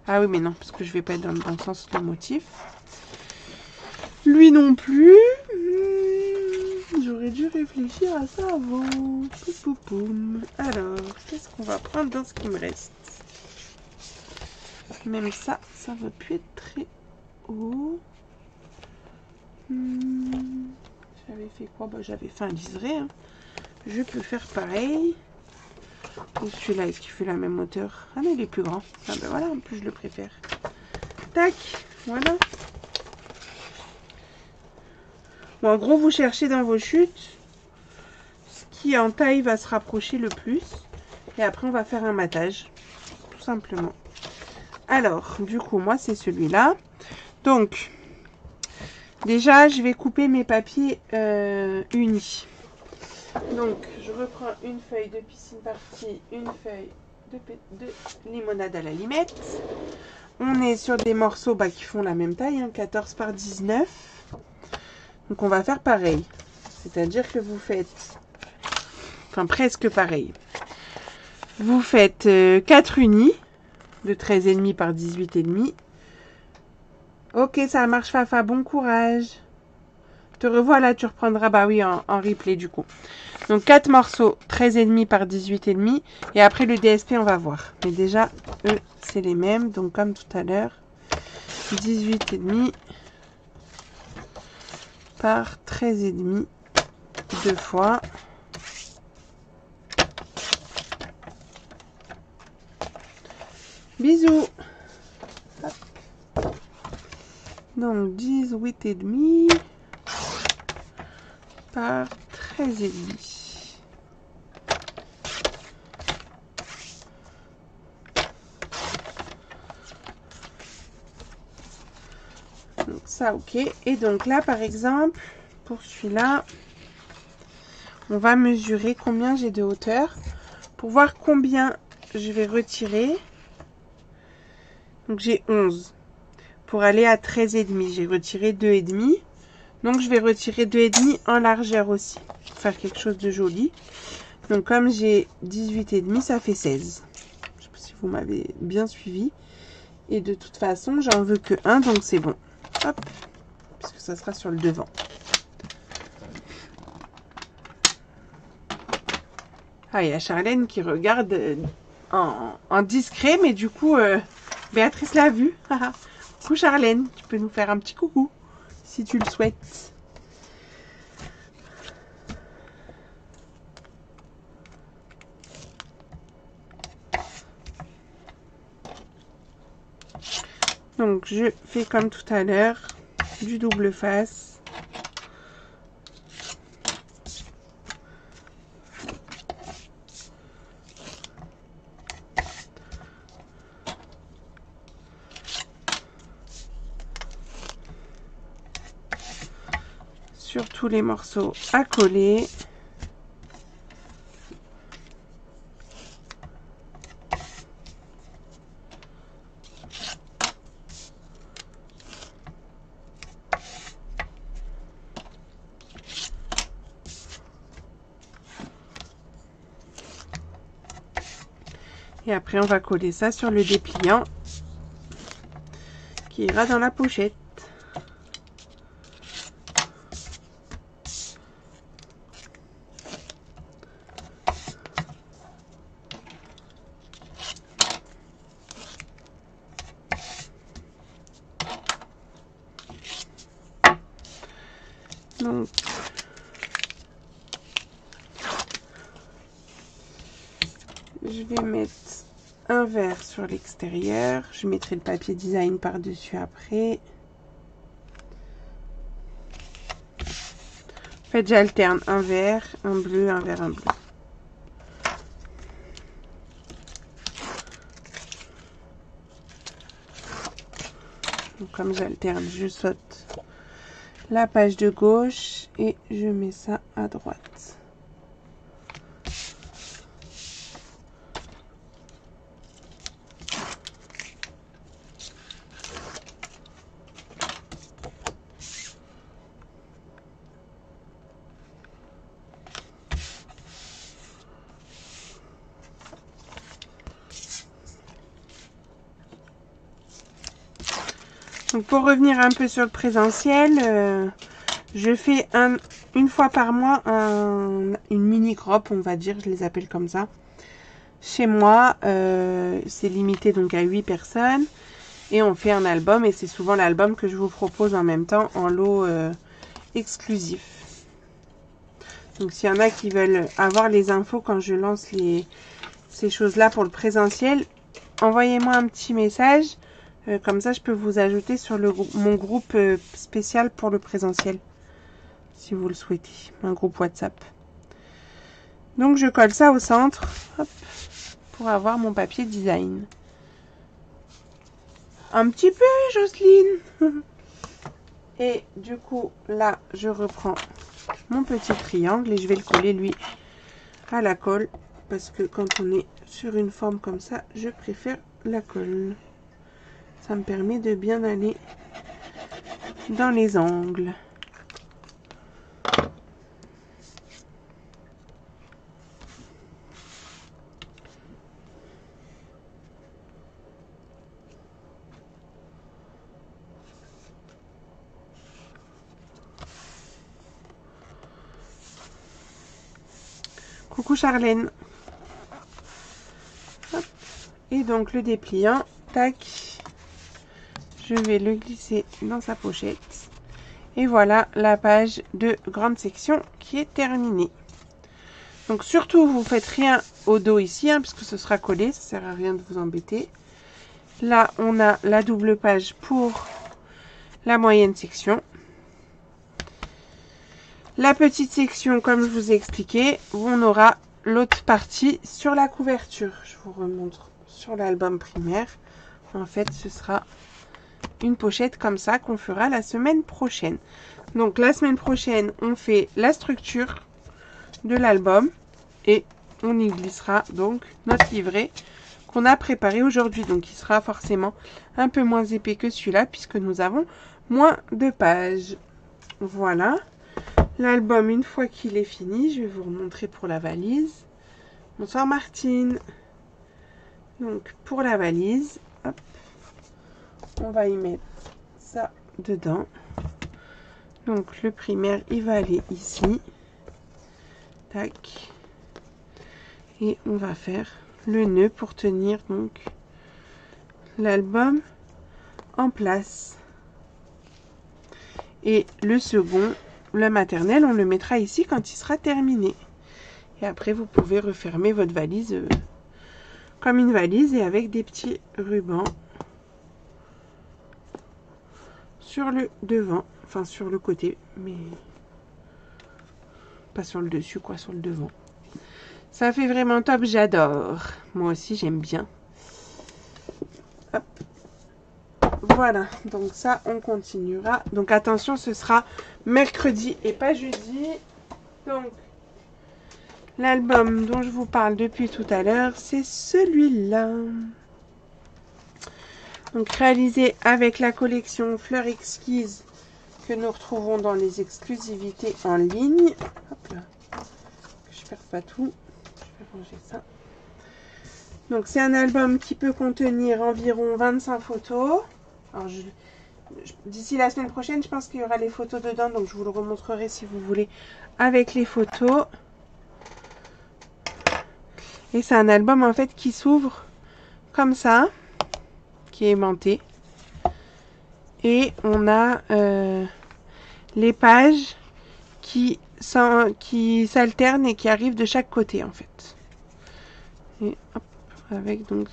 Ah oui mais non, parce que je vais pas être dans le sens du motif. Lui non plus. J'aurais dû réfléchir à ça avant. Poum, poum, poum. Alors, qu'est-ce qu'on va prendre dans ce qui me reste? Même ça, ça va plus être très haut. J'avais fait quoi? Bah, j'avais fait un liseré. Hein. Je peux faire pareil. Et celui-là, est-ce qu'il fait la même hauteur? Ah non, il est plus grand. Ah ben voilà, en plus je le préfère. Tac, voilà. Bon, en gros, vous cherchez dans vos chutes ce qui en taille va se rapprocher le plus. Et après, on va faire un matage. Tout simplement. Alors, du coup, moi, c'est celui-là. Donc, déjà, je vais couper mes papiers unis. Donc, je reprends une feuille de piscine partie, une feuille de limonade à la limette. On est sur des morceaux qui font la même taille, hein, 14 par 19. Donc, on va faire pareil. C'est-à-dire que vous faites... Enfin, presque pareil. Vous faites 4 unis de 13,5 par 18,5. Ok, ça marche, Fafa. Bon courage. Te revois là, tu reprendras, bah oui, en replay du coup. Donc 4 morceaux, 13,5 par 18,5. Et après le DSP, on va voir. Mais déjà, eux, c'est les mêmes. Donc comme tout à l'heure, 18,5 par 13,5 deux fois. Bisous. Hop. Donc 18,5 par 13,5. Donc ça, ok. Et donc là, par exemple, pour celui-là, on va mesurer combien j'ai de hauteur pour voir combien je vais retirer. Donc j'ai 11. Pour aller à 13,5, j'ai retiré 2,5. Donc je vais retirer 2,5 en largeur aussi. Pour faire quelque chose de joli. Donc comme j'ai 18,5, ça fait 16. Je sais pas si vous m'avez bien suivi. Et de toute façon, j'en veux que 1, donc c'est bon. Hop, puisque ça sera sur le devant. Ah, il y a Charlène qui regarde en discret, mais du coup, Béatrice l'a vu. Coucou Charlène, tu peux nous faire un petit coucou, si tu le souhaites. Donc, je fais comme tout à l'heure, du double face. Sur tous les morceaux à coller. Et après, on va coller ça sur le dépliant qui ira dans la pochette. Donc, je vais mettre un vert sur l'extérieur. Je mettrai le papier design par-dessus après. En fait, j'alterne un vert, un bleu, un vert, un bleu. Donc, comme j'alterne, je saute la page de gauche et je mets ça à droite. Donc pour revenir un peu sur le présentiel, je fais une fois par mois une mini crop, on va dire, je les appelle comme ça. Chez moi, c'est limité donc à 8 personnes et on fait un album et c'est souvent l'album que je vous propose en même temps en lot exclusif. Donc s'il y en a qui veulent avoir les infos quand je lance ces choses-là pour le présentiel, envoyez-moi un petit message. Comme ça, je peux vous ajouter sur mon groupe spécial pour le présentiel, si vous le souhaitez, un groupe WhatsApp. Donc, je colle ça au centre, hop, pour avoir mon papier design. Un petit peu, Jocelyne. Et du coup, là, je reprends mon petit triangle et je vais le coller, lui, à la colle. Parce que quand on est sur une forme comme ça, je préfère la colle. Ça me permet de bien aller dans les angles. Coucou Charlène. Hop. Et donc le dépliant, tac. Je vais le glisser dans sa pochette. Et voilà la page de grande section qui est terminée. Donc surtout, vous faites rien au dos ici, hein, puisque ce sera collé, ça sert à rien de vous embêter. Là, on a la double page pour la moyenne section. La petite section, comme je vous ai expliqué, on aura l'autre partie sur la couverture. Je vous remontre sur l'album primaire. En fait, ce sera une pochette comme ça qu'on fera la semaine prochaine. Donc la semaine prochaine, on fait la structure de l'album et on y glissera donc notre livret qu'on a préparé aujourd'hui. Donc il sera forcément un peu moins épais que celui-là puisque nous avons moins de pages. Voilà. L'album, une fois qu'il est fini, je vais vous remontrer pour la valise. Bonsoir Martine. Donc pour la valise, hop, on va y mettre ça dedans. Donc le primaire, il va aller ici. Tac. Et on va faire le nœud pour tenir donc l'album en place. Et le second, la maternelle, on le mettra ici quand il sera terminé. Et après, vous pouvez refermer votre valise comme une valise et avec des petits rubans sur le devant, enfin sur le côté, mais pas sur le dessus, quoi, sur le devant. Ça fait vraiment top, j'adore. Moi aussi, j'aime bien. Hop. Voilà, donc ça, on continuera. Donc attention, ce sera mercredi et pas jeudi. Donc, l'album dont je vous parle depuis tout à l'heure, c'est celui-là. Donc réalisé avec la collection Fleurs Exquises que nous retrouvons dans les exclusivités en ligne. Hop là, que je ne perde pas tout. Je vais ranger ça. Donc c'est un album qui peut contenir environ 25 photos. Alors d'ici la semaine prochaine, je pense qu'il y aura les photos dedans, donc je vous le remontrerai si vous voulez avec les photos. Et c'est un album en fait qui s'ouvre comme ça, qui est aimanté. Et on a les pages qui s'alternent et qui arrivent de chaque côté en fait. Et hop, avec donc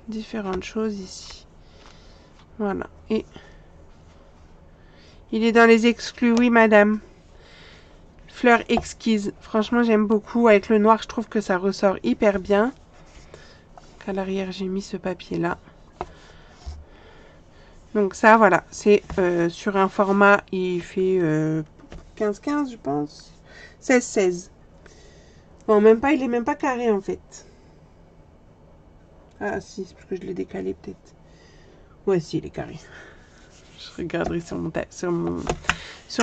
différentes choses ici. Voilà. Et il est dans les exclus, oui madame. Fleur exquise. Franchement, j'aime beaucoup. Avec le noir, je trouve que ça ressort hyper bien. À l'arrière, j'ai mis ce papier-là. Donc ça, voilà. C'est sur un format, il fait 15-15, je pense. 16-16. Bon, même pas, il est même pas carré, en fait. Ah, si, c'est parce que je l'ai décalé, peut-être. Ouais, si, il est carré. Je regarderai sur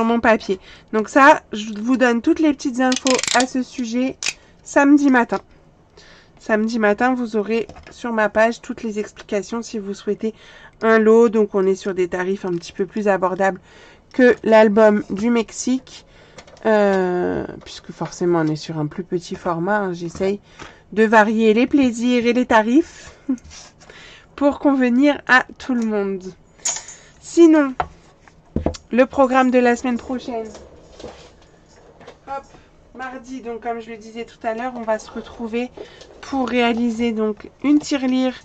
mon papier. Donc ça, je vous donne toutes les petites infos à ce sujet samedi matin. Samedi matin, vous aurez sur ma page toutes les explications si vous souhaitez un lot. Donc on est sur des tarifs un petit peu plus abordables que l'album du Mexique. Puisque forcément on est sur un plus petit format. Hein. J'essaye de varier les plaisirs et les tarifs pour convenir à tout le monde. Sinon, le programme de la semaine prochaine. Hop, mardi, donc comme je le disais tout à l'heure, on va se retrouver pour réaliser donc une tirelire.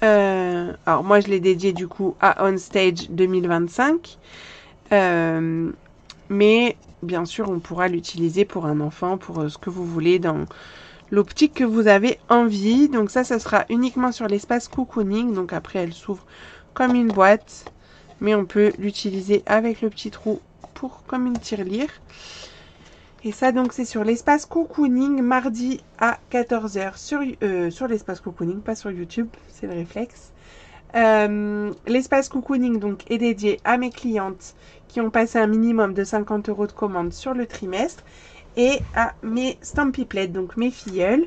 Alors moi je l'ai dédiée du coup à On Stage 2025. Mais bien sûr on pourra l'utiliser pour un enfant, pour ce que vous voulez, dans l'optique que vous avez envie. Donc ça sera uniquement sur l'espace cocooning. Donc après elle s'ouvre comme une boîte. Mais on peut l'utiliser avec le petit trou comme une tirelire. Et ça, donc, c'est sur l'espace cocooning, mardi à 14 h sur l'espace cocooning, pas sur YouTube, c'est le réflexe. L'espace cocooning, donc, est dédié à mes clientes qui ont passé un minimum de 50 € de commande sur le trimestre et à mes Stampy-Plaids, donc mes filleuls.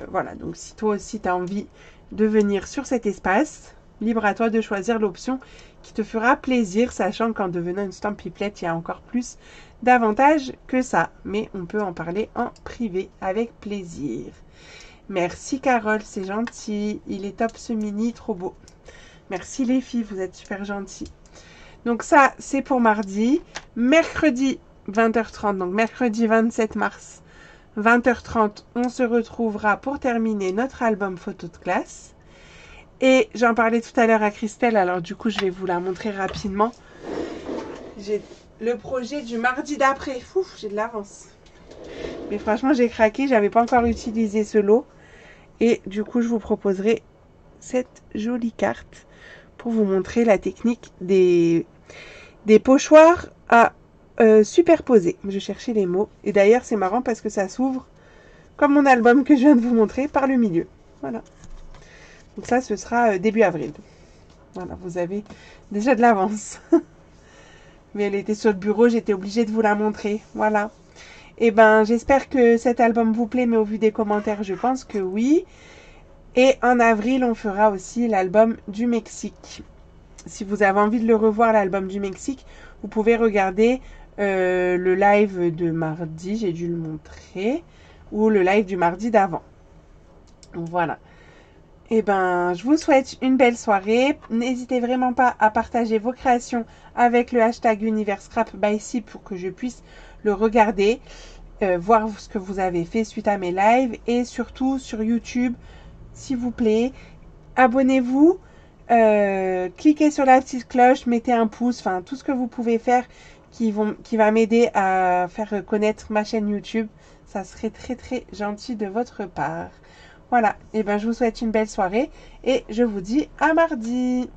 Voilà, donc si toi aussi tu as envie de venir sur cet espace, libre à toi de choisir l'option qui te fera plaisir, sachant qu'en devenant une Stampy-Plaid, il y a encore plus d'avantages que ça. Mais on peut en parler en privé avec plaisir. Merci Carole, c'est gentil. Il est top ce mini, trop beau. Merci les filles, vous êtes super gentilles. Donc ça, c'est pour mardi. Mercredi 20h30, donc mercredi 27 mars, 20h30, on se retrouvera pour terminer notre album photo de classe. Et j'en parlais tout à l'heure à Christelle, alors du coup je vais vous la montrer rapidement. J'ai le projet du mardi d'après. Ouf, j'ai de l'avance. Mais franchement j'ai craqué, j'avais pas encore utilisé ce lot. Et du coup je vous proposerai cette jolie carte pour vous montrer la technique des pochoirs à superposer. Je cherchais les mots. Et d'ailleurs c'est marrant parce que ça s'ouvre comme mon album que je viens de vous montrer par le milieu. Voilà. Donc ça, ce sera début avril. Voilà, vous avez déjà de l'avance. Mais elle était sur le bureau, j'étais obligée de vous la montrer. Voilà. Et ben, j'espère que cet album vous plaît, mais au vu des commentaires, je pense que oui. Et en avril, on fera aussi l'album du Mexique. Si vous avez envie de le revoir, l'album du Mexique, vous pouvez regarder le live de mardi, j'ai dû le montrer, ou le live du mardi d'avant. Voilà. Et ben, je vous souhaite une belle soirée. N'hésitez vraiment pas à partager vos créations avec le hashtag UniverseScrapBySy pour que je puisse le regarder, voir ce que vous avez fait suite à mes lives et surtout sur YouTube, s'il vous plaît, abonnez-vous, cliquez sur la petite cloche, mettez un pouce, enfin tout ce que vous pouvez faire qui va m'aider à faire connaître ma chaîne YouTube. Ça serait très très gentil de votre part. Voilà, et ben je vous souhaite une belle soirée et je vous dis à mardi.